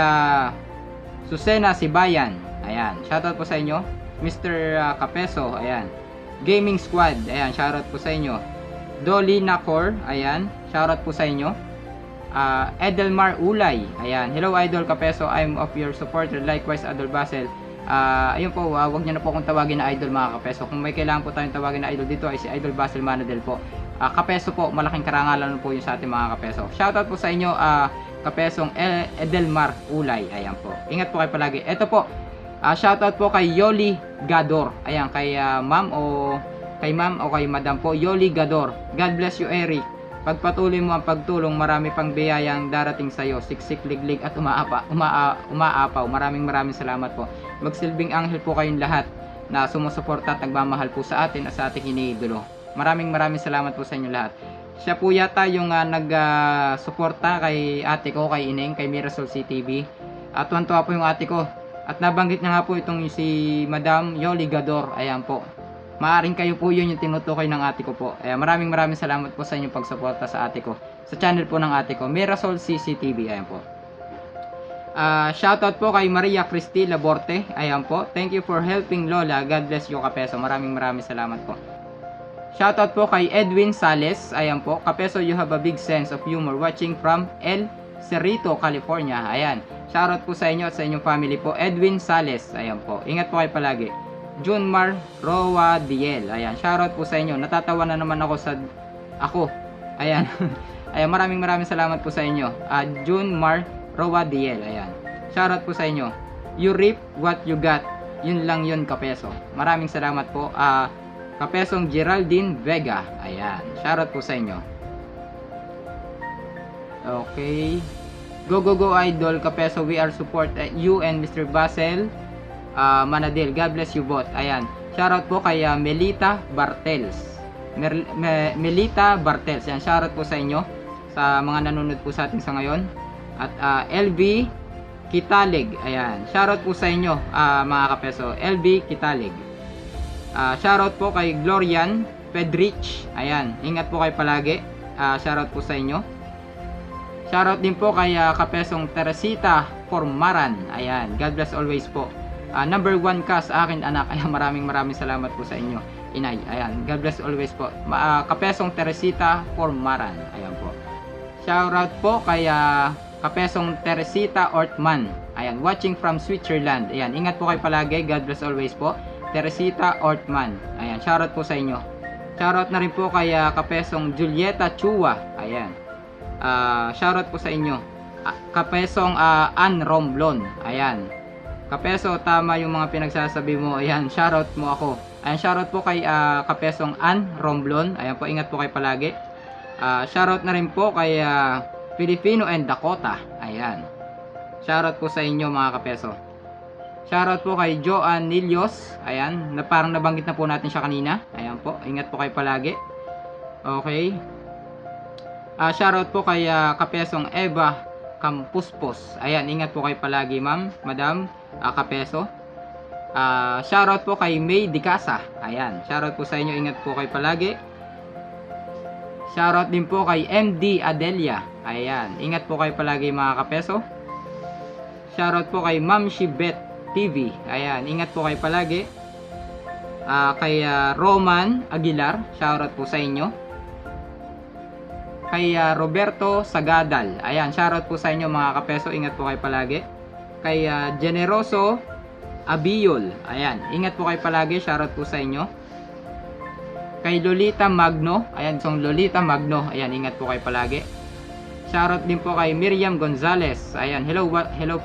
Susena Sibayan. Ayan, shoutout po sa inyo. Mr. Kapeso, ayan. Gaming Squad, ayan, shoutout po sa inyo. Dolly Nakor, ayan, shoutout po sa inyo. Edelmar Ulay, ayan. Hello Idol Kapeso, I'm of your supporter. Likewise Idol Basel. Ayun po, wag niyo na po akong tawagin na Idol mga Kapeso. Kung may kailangan po tayong tawagin na Idol dito ay si Idol Basel Manadel po. Kapeso po, malaking karangalan po yung sa ating mga Kapeso. Shoutout po sa inyo, Kapesong Edelmar Ulay, ayan po. Ingat po kayo palagi. Ito po, shoutout po kay Yoli Gador. Ayan, kay ma'am o kay madam po, Yoli Gador. God bless you, Eric. Pagpatuloy mo ang pagtulong, marami pang biyayang darating sa iyo. Siksik, liglig at umaapaw. Maraming salamat po. Magsilbing anghel po kayong lahat na sumusuporta at nagmamahal po sa atin at sa ating iniidolo. Maraming salamat po sa inyo lahat. Siya po yata yung nag-suporta kay ate ko, kay Ineng, kay Mirasol CTV. At tuwan-tuwa po yung ate ko. At nabanggit niya nga po itong si Madam Yoli Gador. Ayan po. Maaring kayo po yun yung tinutukoy ng ate ko po. Ayan, maraming salamat po sa inyong pagsuporta sa ate ko. Sa channel po ng ate ko, Mirasol CCTV. Ayan po. Shoutout po kay Maria Cristi Laborte. Ayan po. Thank you for helping Lola. God bless you, Kapeso. Maraming salamat po. Shoutout po kay Edwin Sales. Ayan po. Kapeso, you have a big sense of humor. Watching from El Cerrito, California. Ayan. Shoutout po sa inyo at sa inyong family po. Edwin Sales. Ayan po. Ingat po kayo palagi. Junmar Roa Diel. Ayan. Shoutout po sa inyo. Natatawa na naman ako sa... Ako. Ayan. Ayan. Maraming salamat po sa inyo. Junmar Roa Diel. Ayan. Shoutout po sa inyo. You reap what you got. Yun lang yun, Kapeso. Maraming salamat po. Kapesong Geraldine Vega. Ayan. Shoutout po sa inyo. Okay. Go Idol Kapeso. We are support you and Mr. Basel Manadil. God bless you both. Ayan. Shoutout po kay Melita Bartels. Melita Bartels. Ayan. Shoutout po sa inyo. Sa mga nanonood po sa atin sa ngayon. At LB Kitalig. Ayan. Shoutout po sa inyo mga Kapeso. LB Kitalig. Shoutout po kay Glorian Pedrich. Ayan. Ingat po kayo palagi. Shoutout po sa inyo. Shoutout din po kay Kapesong Teresita Formaran. Ayan. God bless always po. Number 1 ka sa akin anak. Ayan. Maraming salamat po sa inyo, inay. Ayan. God bless always po. Kapesong Teresita Formaran. Ayan po. Shoutout po kay Kapesong Teresita Ortman. Ayan. Watching from Switzerland. Ayan. Ingat po kayo palagi. God bless always po. Teresita Ortman. Ayan, shoutout po sa inyo. Shoutout na rin po kay Kapesong Julieta Chua. Ayan. Shoutout po sa inyo. Kapesong Ann Romblon. Ayan. Kapeso, tama yung mga pinagsasabi mo. Ayan, shoutout mo ako. Ayan, shoutout po kay Kapesong Ann Romblon. Ayan po, ingat po kayo palagi. Shoutout na rin po kay Filipino and Dakota. Ayan. Shoutout po sa inyo mga kapeso. Shoutout po kay Joanne Nilios. Ayan, na parang nabanggit na po natin siya kanina. Ayan po, ingat po kayo palagi. Okay. Shoutout po kay Kapesong Eva Campuspos. Ayan, ingat po kayo palagi, ma'am, madam, Kapeso. Shoutout po kay May Dicasa. Ayan, shoutout po sa inyo, ingat po kayo palagi. Shoutout din po kay MD Adelia. Ayan, ingat po kayo palagi mga kapeso. Shoutout po kay Ma'am Shibet TV. Ayan, ingat po kayo palagi. Kay Roman Aguilar, shoutout po sa inyo. Kay Roberto Sagadal. Ayan, shoutout po sa inyo mga kapeso, ingat po kayo palagi. Kay Generoso Abiyol. Ayan, ingat po kayo palagi, shoutout po sa inyo. Kay Lolita Magno. Ayan, song Lolita Magno. Ayan, ingat po kayo palagi. Shoutout din po kay Miriam Gonzalez. Ayan, hello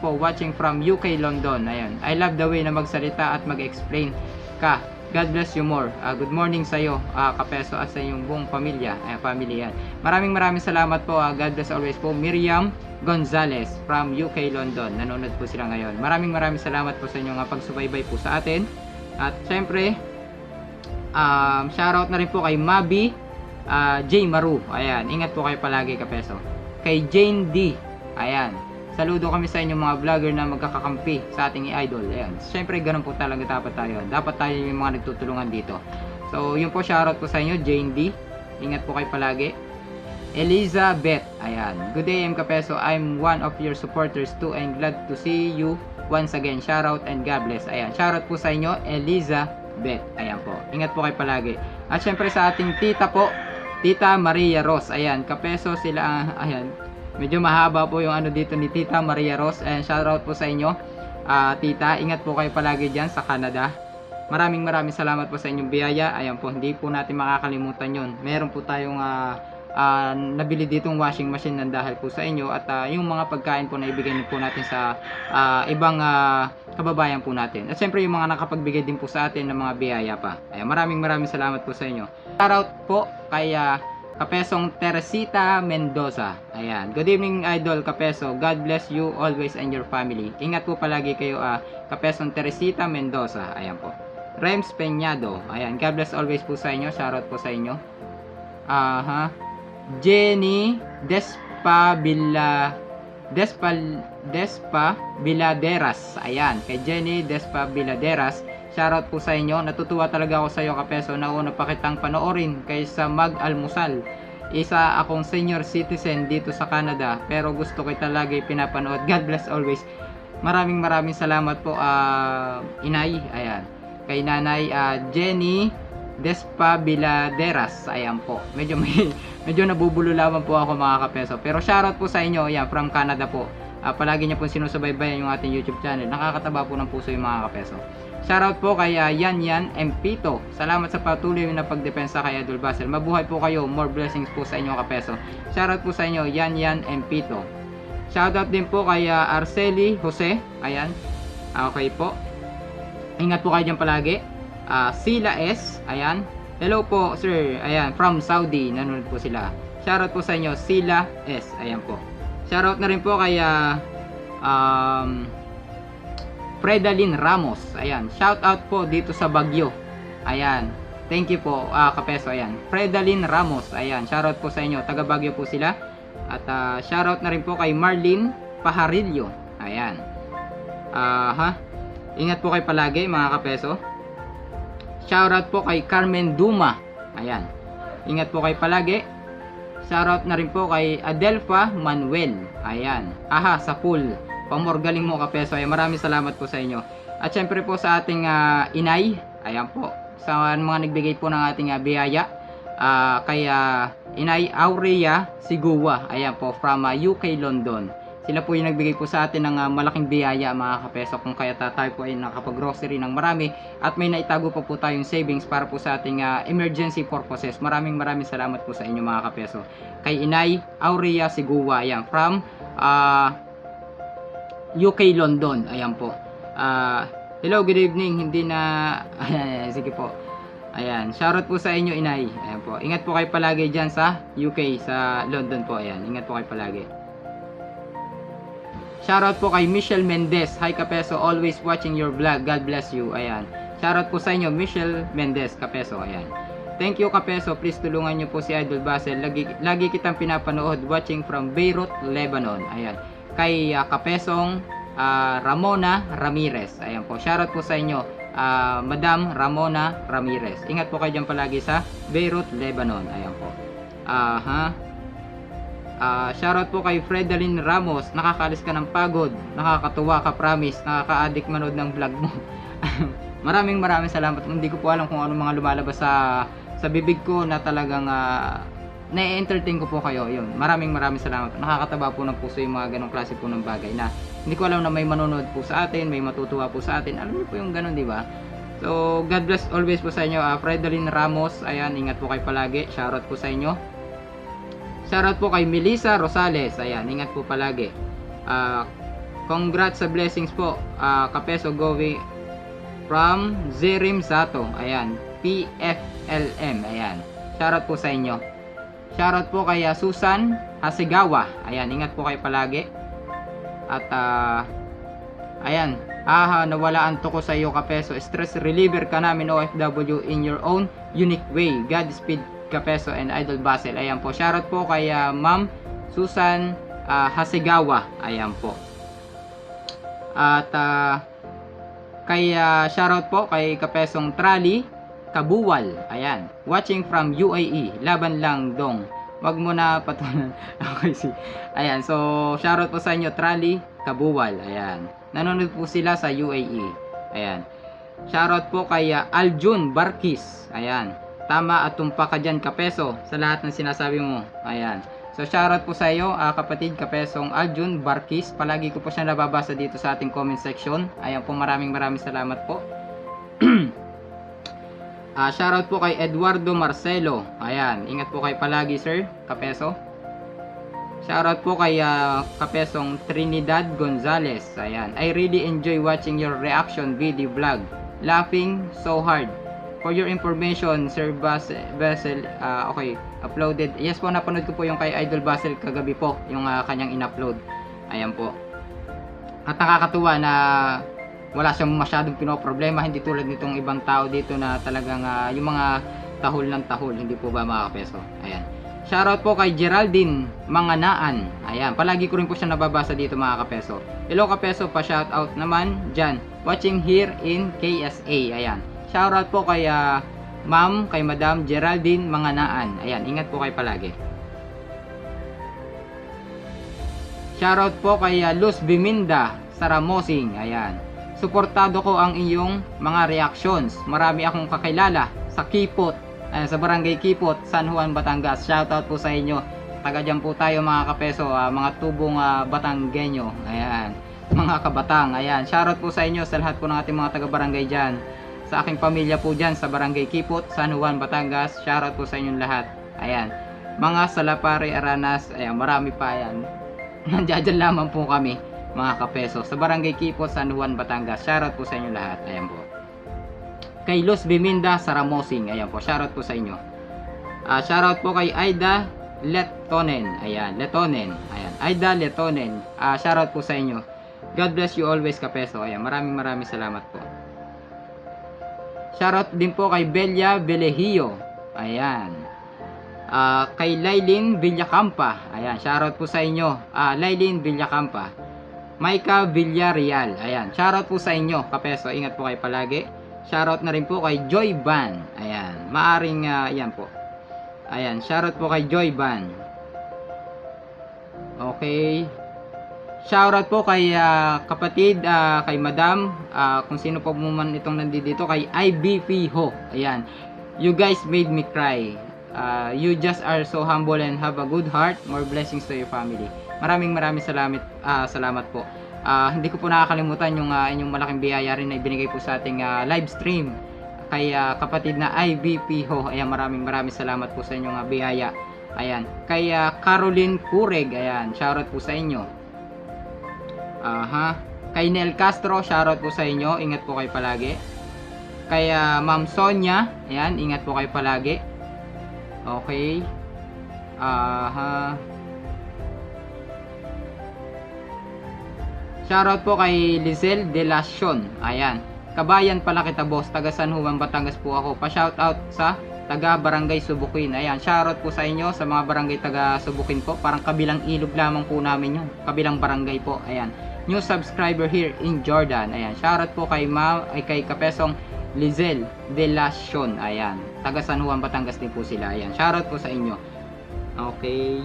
po, watching from UK, London. Ayan, I love the way na magsalita at mag-explain ka. God bless you more. Good morning sa iyo, kapeso, at sa iyong buong pamilya. Family yan. Maraming salamat po. God bless always po. Miriam Gonzalez from UK, London. Nanonood po sila ngayon. Maraming salamat po sa inyong pagsubaybay po sa atin. At syempre, shoutout na rin po kay Mabi J. Maru. Ayan, ingat po kayo palagi kapeso. Kay Jane D. Ayan, saludo kami sa inyong mga vlogger na magkakakampi sa ating idol. Ayan, syempre ganun po talaga dapat tayo. Dapat tayo yung mga nagtutulungan dito. So, yun po, shoutout po sa inyo, Jane D. Ingat po kayo palagi. Elizabeth. Ayan, good day, M. Kapeso. I'm one of your supporters too and glad to see you once again. Shoutout and God bless. Ayan, shoutout po sa inyo, Elizabeth. Ayan po, ingat po kayo palagi. At syempre sa ating tita po, Tita Maria Ros. Ayan, kapeso sila. Ayan, medyo mahaba po yung ano dito ni Tita Maria Ros. Ayan, shoutout po sa inyo, tita. Ingat po kayo palagi dyan sa Canada. Maraming salamat po sa inyong biyaya. Ayan po, hindi po natin makakalimutan yun. Meron po tayong nabili ditong washing machine ng dahil po sa inyo. At yung mga pagkain po na ibigay po natin sa ibang kababayan po natin. At syempre yung mga nakapagbigay din po sa atin ng mga biyaya pa. Ayan, maraming salamat po sa inyo. Shoutout po kay Kapesong Teresita Mendoza. Ayan, good evening idol Kapeso. God bless you always and your family. Ingat po palagi kayo, Kapesong Teresita Mendoza. Ayan po. Rems Peñado. Ayan, God bless always po sa inyo. Shoutout po sa inyo. Jenny Despa Biladeras. Ayan, kay Jenny Despa Biladeras, shoutout po sa inyo. Natutuwa talaga ako sa iyo kapeso. Nauna pa kitang panoorin kaysa mag-almusal. Isa akong senior citizen dito sa Canada, pero gusto ko talaga pinapanood. God bless always. Maraming salamat po, inay. Ayan, kay nanay Jenny Despa Biladeras. Ayan po, medyo nabubululawan po ako mga kapeso, pero shoutout po sa inyo. Ayan, from Canada po. Palagi niyo po sinusubaybayan yung ating YouTube channel. Nakakataba po ng puso yung mga kapeso. Shoutout po kay Yan Empito. Salamat sa patuloy na pagdepensa kay Idol Basel. Mabuhay po kayo. More blessings po sa inyo kapeso. Shoutout po sa inyo, Yan Empito. Shoutout din po kay Arceli Jose. Ayan, okay po, ingat po kayo dyan palagi. Sila S. Ayan, hello po sir. Ayan, from Saudi. Nanonood po sila. Shoutout po sa inyo, Sila S. Ayan po. Shoutout na rin po kay Fredalyn Ramos. Ayan, shoutout po dito sa Baguio. Ayan, thank you po kapeso. Ayan, Fredalyn Ramos. Ayan, shoutout po sa inyo, taga Baguio po sila. At shoutout na rin po kay Marlene Pajarillo. Ayan, ingat po kayo palagi mga kapeso. Shoutout po kay Carmen Duma. Ayan, ingat po kayo palagi. Shoutout na rin po kay Adelfa Manuel. Ayan, sa pool. Pamor, galing mo kapeso. Ayan, maraming salamat po sa inyo. At syempre po sa ating inay. Ayan po, sa mga nagbigay po ng ating biyaya. Kay Inay Aurea Sigua. Ayan po, from UK, London. Sila po yung nagbigay po sa atin ng malaking biyaya mga kapeso, kung kaya tayo po ay nakapag-grocery ng marami at may naitago pa po tayong savings para po sa ating emergency purposes. Maraming salamat po sa inyo mga kapeso. Kay Inay Aurea Sigua, ayan, from UK London, ayan po. Hello, good evening. Hindi na ayan, sige po. Ayan, shoutout po sa inyo, Inay. Ayan po. Ingat po kayo palagi diyan sa UK, sa London po. Ayan, ingat po kayo palagi. Shoutout po kay Michelle Mendez. Hi Kapeso, always watching your vlog. God bless you. Ayan. Shoutout po sa inyo, Michelle Mendez, Kapeso. Ayan. Thank you Kapeso. Please tulungan niyo po si Idol Basel. Lagi kitang pinapanood, watching from Beirut, Lebanon. Ayan. Kay Kapesong Ramona Ramirez. Ayan po. Shoutout po sa inyo, Madam Ramona Ramirez. Ingat po kayo dyan palagi sa Beirut, Lebanon. Ayan po. Shoutout po kay Fredalyn Ramos. Nakakaalis ka ng pagod. Nakakatuwa ka, promise. Nakaka-addict manood ng vlog mo. maraming salamat. Hindi ko po alam kung ano mga lumalabas sa bibig ko na talagang na-entertain ko po kayo. Yun. Maraming salamat. Nakakataba po ng puso yung mga ganong klase po ng bagay na hindi ko alam na may manonood po sa atin, may matutuwa po sa atin. Alam niyo po yung ganon, di ba? So, God bless always po sa inyo. Fredalyn Ramos, ayan, ingat po kayo palagi. Shoutout po sa inyo. Shoutout po kay Melissa Rosales, ayan, ingat po palagi. Congrats sa blessings po, Kapeso going from Zerim Sato, ayan, PFLM, ayan. Shoutout po sa inyo. Shoutout po kay Susan Hasegawa, ayan, ingat po kayo palagi. At ayan, nawalaan to ko sa iyo Kapeso. Stress reliever ka namin OFW in your own unique way. Godspeed Kapeso and Idol Basel. Ayan po. Shoutout po kay Ma'am Susan Hasegawa. Ayan po. At kay shoutout po kay Kapesong Trali Kabuwal. Ayan. Watching from UAE. Laban lang dong. Wag mo na patunan. Okay, see. Ayan, so shoutout po sa inyo, Trali Kabuwal. Ayan. Nanonood po sila sa UAE. Ayan. Shoutout po kay Aljun Barkis. Ayan. Tama at tumpa ka dyan, Kapeso, sa lahat ng sinasabi mo. Ayan. So shoutout po sa iyo, kapatid Kapesong Aljun Barkis. Palagi ko po siya nababasa dito sa ating comment section. Ayan po, maraming salamat po. Shoutout po kay Eduardo Marcelo. Ayan, ingat po kayo palagi, sir, Kapeso. Shoutout po kay Kapesong Trinidad Gonzales. Ayan, I really enjoy watching your reaction video vlog. Laughing so hard. For your information, Sir Basel, okay, uploaded. Yes po, napanood ko po yung kay Idol Basel kagabi po, yung kanyang in-upload. Ayan po. At nakakatuwa na wala siyang masyadong pinoproblema, hindi tulad nitong ibang tao dito na talagang yung mga tahol ng tahol, hindi po ba mga Kapeso? Ayan. Shoutout po kay Geraldine Manganaan. Ayan, palagi ko rin po siya nababasa dito mga Kapeso. Hello Kapeso, pa shoutout naman dyan. Watching here in KSA. Ayan. Shoutout po kay Ma'am, kay Madam Geraldine Manganaan. Ayan, ingat po kayo palagi. Shoutout po kay Luz Biminda Saramosing. Ayan. Suportado ko ang iyong mga reactions. Marami akong kakilala sa Kipot, sa Barangay Kipot, San Juan, Batangas. Shoutout po sa inyo. Taga dyan po tayo mga Kapeso, mga tubong Batanggenyo. Ayan, mga kabatang. Ayan, shoutout po sa inyo sa lahat po ng ating mga taga-barangay dyan. Sa aking pamilya po dyan sa Barangay Kipot, San Juan, Batangas. Shoutout po sa inyong lahat. Ayan, mga Salapare, Aranas. Ayan, marami pa yan. Nandiyan lamang po kami mga Kapeso sa Barangay Kipot, San Juan, Batangas. Shoutout po sa inyo lahat. Ayan po. Kay Luz Biminda Saramosing. Ayan po, shoutout po sa inyo. Shoutout po kay Aida Letonen. Ayan, Letonen. Ayan, Aida Letonen. Shoutout po sa inyo. God bless you always Kapeso. Ayan, maraming salamat po. Shoutout din po kay Belia Belehio. Ayan. Kay Lailin Villacampa. Ayan, shoutout po sa inyo. Lailin Villacampa. Maika Villarreal. Ayan, shoutout po sa inyo Kapeso. Ingat po kayo palagi. Shoutout na rin po kay Joy Ban. Ayan, maaring ayan po. Ayan, shoutout po kay Joy Ban. Okay. Shoutout po kay kapatid, kay Madam, kung sino po man itong nandito, kay IBP Ho. Ayan. You guys made me cry. You just are so humble and have a good heart. More blessings to your family. Maraming salamat po. Hindi ko po nakakalimutan yung inyong malaking biyaya rin na ibinigay po sa ating live stream kay kapatid na IVP Ho. Ayan, maraming salamat po sa inyong biyaya. Ayan, kay Caroline Kureg, ayan, shoutout po sa inyo. Kay Nel Castro, shoutout po sa inyo. Ingat po kayo palagi. Kay Ma'am Sonia, ayan, ingat po kayo palagi. Okay. Shoutout po kay Lizel Delacion. Ayan. Kabayan pala kita, boss. Taga San Juan, Batangas po ako. Pa-shoutout sa taga Barangay Subukin. Ayan. Shoutout po sa inyo sa mga barangay taga Subukin po. Parang kabilang ilog lamang po namin yun. Kabilang barangay po. Ayan. New subscriber here in Jordan. Ayan. Shoutout po kay kay Kapesong Lizel Delacion. Ayan. Taga San Juan, Batangas din po sila. Ayan. Shoutout po sa inyo. Okay.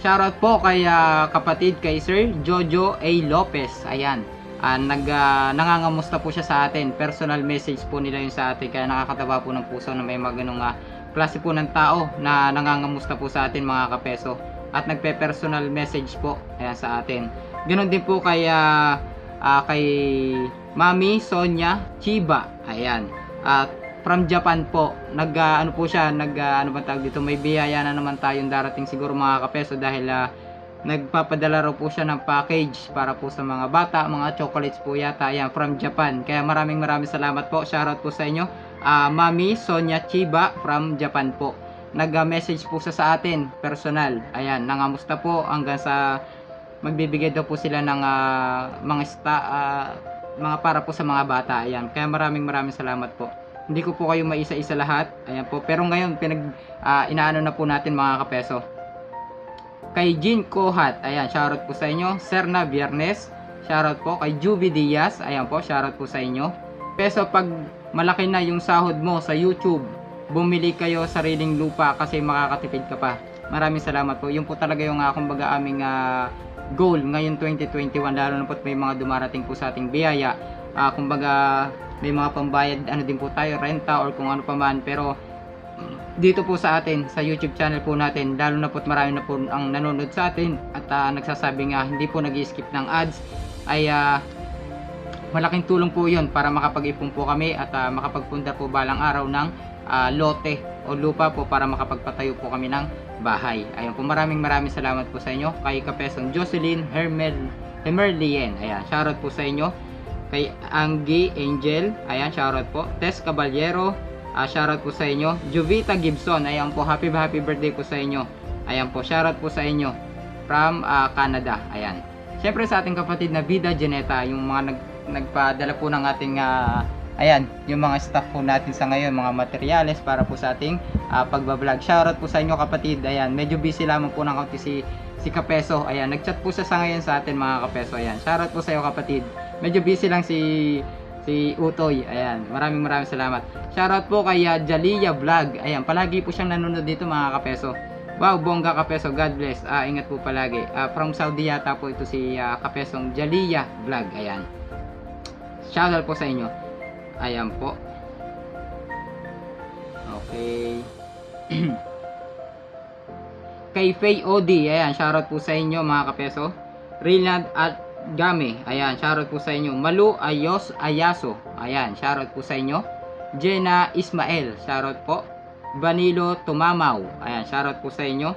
Shoutout po kay kapatid kay Sir Jojo A. Lopez. Ayan. Nangangamusta po siya sa atin. Personal message po nila yun sa atin. Kaya nakakatawa po ng puso na may mga ganung klase po ng tao na nangangamusta po sa atin, mga kapeso. At nagpe-personal message po, ayan, sa atin. Ganon din po kay Mami Sonia Chiba. Ayan. At from Japan po, ano po siya, ano ba tawag dito, may biyaya na naman tayong darating siguro, mga kapeso, dahil nagpapadala raw po siya ng package para po sa mga bata, mga chocolates po yata, ayan, from Japan. Kaya maraming salamat po. Shoutout po sa inyo, Mami Sonia Chiba from Japan po. Nag-message po sa atin personal, ayan, nangamusta po hanggang sa magbibigay daw po sila ng mga para po sa mga bata, ayan. Kaya maraming salamat po. Hindi ko po kayo maisa-isa lahat. Ayan po. Pero ngayon, inaano na po natin, mga kapeso. Kay Jean Kohat. Ayan, shoutout po sa inyo. Serna Viernes. Shoutout po. Kay Juby Diaz. Ayan po, shoutout po sa inyo. Peso, pag malaki na yung sahod mo sa YouTube, bumili kayo sariling lupa kasi makakatipid ka pa. Maraming salamat po. Yun po talaga yung kumbaga aming goal ngayon 2021. Lalo na po may mga dumarating po sa ating biyaya. Kumbaga, may mga pambayad, ano din po tayo, renta or kung ano pa man. Pero dito po sa atin, sa YouTube channel po natin, lalo na po marami na po ang nanonood sa atin at nagsasabi nga hindi po nag-skip ng ads, ay malaking tulong po yun para makapag-ipon po kami at makapagpunda po balang araw ng lote o lupa po para makapagpatayo po kami ng bahay. Ayun po, maraming salamat po sa inyo. Kay Kapesong Jocelyn Hemerlien, ayan, shoutout po sa inyo. Kay Anggi Angel, ayan, shoutout po. Tess Caballero, shoutout po sa inyo. Jovita Gibson, ayan po, happy birthday po sa inyo. Ayan po, shoutout po sa inyo from Canada, ayan. Siyempre sa ating kapatid na Vida Janeta, yung mga nagpadala po ng ating ayan, yung mga staff po natin sa ngayon, mga materyales para po sa ating pagbablog. Shoutout po sa inyo, kapatid. Ayan, medyo busy lamang po ng kaunti si Kapeso. Ayan, nagchat po siya sa ngayon sa atin, mga Kapeso. Ayan, shoutout po sa iyo, kapatid. Medyo busy lang si Utoy. Ayan, maraming salamat. Shoutout po kay Jalia Vlog. Ayan, palagi po siyang nanonood dito, mga Kapeso. Wow, bongga, Kapeso. God bless. Ingat po palagi. From Saudi yata po ito si Kapesong Jalia Vlog. Ayan. Shoutout po sa inyo. Ayan po. Okay. Kay Faye Odi, ayan, shoutout po sa inyo, mga Kapeso. Rinald at Game, ayan, shoutout po sa inyo. Malu Ayaso, ayan, shoutout po sa inyo. Jenna Ismael, shoutout po. Vanilo Tumamaw, ayan, shoutout po sa inyo.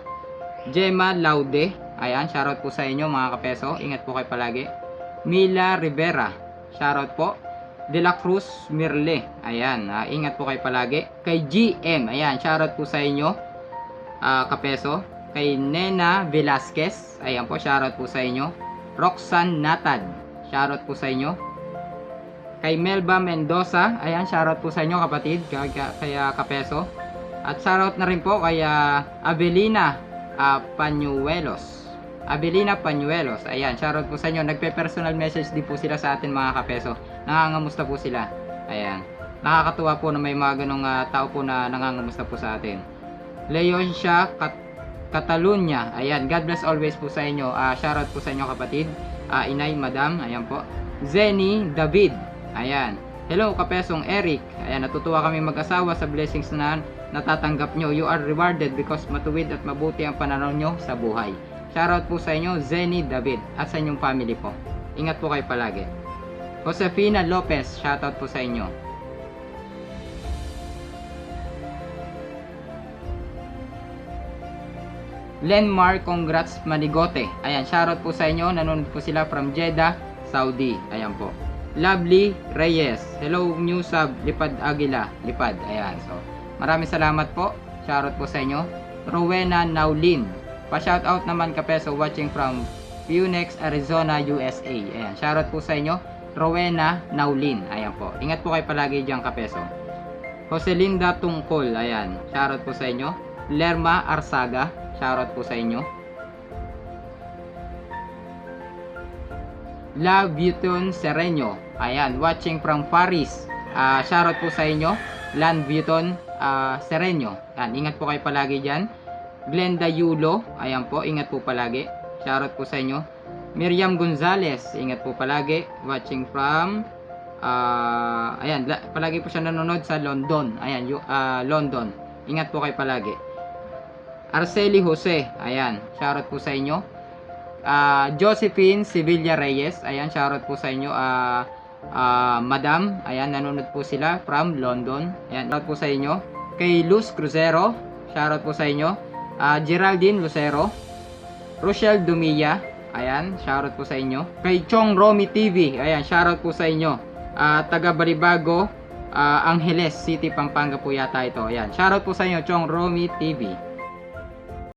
Gemma Laude, ayan, shoutout po sa inyo, mga Kapeso. Ingat po kayo palagi. Mila Rivera, shoutout po. De la Cruz Mirle, ayan, ingat po kayo palagi. Kay GM, ayan, shoutout po sa inyo, Kapeso. Kay Nena Velasquez, ayan po, shoutout po sa inyo. Roxanne Natad, shoutout po sa inyo. Kay Melba Mendoza, ayan, shoutout po sa inyo, kapatid, kaya Kapeso. At shoutout na rin po kay Avelina Pañuelos. Ayan, shoutout po sa inyo. Nagpe-personal message din po sila sa atin, mga Kapeso. Nangangamusta po sila. Ayan. Nakakatuwa po na may mga ganong tao po na nangangamusta po sa atin. Leoncia Catalunya. Ayan, God bless always po sa inyo. Shoutout po sa inyo, kapatid. Inay, madam. Ayan po. Zenny David. Ayan. Hello, Kapesong Eric. Ayan, natutuwa kami mag-asawa sa blessings na natatanggap nyo. You are rewarded because matuwid at mabuti ang pananaw nyo sa buhay. Shoutout po sa inyo, Zenny David, at sa inyong family po. Ingat po kayo palagi. Josefina Lopez, shoutout po sa inyo. Lenmar, congrats Manigote. Ayan, shoutout po sa inyo. Nanonood po sila from Jeddah, Saudi. Ayan po. Lovely Reyes. Hello, new sub. Lipad Aguila. Lipad. Ayan. So, maraming salamat po. Shoutout po sa inyo. Rowena Naulin. Pa-shoutout naman kapeso watching from Phoenix, Arizona, USA. Ayan. Shoutout po sa inyo. Rowena Naulin. Ayan po. Ingat po kayo palagi dyan kapeso. Joselinda Tungkol. Ayan. Shoutout po sa inyo. Lerma Arsaga. Shoutout po sa inyo. La Vuitton Sereño. Ayan, watching from Paris. Shoutout po sa inyo. Lan Vuitton Sereño. Ayan, ingat po kayo palagi dyan. Glenda Yulo. Ayan po, ingat po palagi. Shoutout po sa inyo. Miriam Gonzalez. Ingat po palagi. Watching from ayan, palagi po siya nanonood sa London. Ayan, London. Ingat po kayo palagi. Arceli Jose, ayan, shoutout po sa inyo. Josephine Sevilla Reyes, ayan, shoutout po sa inyo. Madam, ayan, nanonood po sila from London. Ayan, shoutout po sa inyo. Kay Luz Crucero, shoutout po sa inyo. Geraldine Lucero. Rochelle Dumilla, ayan, shoutout po sa inyo. Kay Chong Romy TV, ayan, shoutout po sa inyo. Taga Balibago, Angeles City, Pampanga po yata ito. Ayan, shoutout po sa inyo, Chong Romy TV.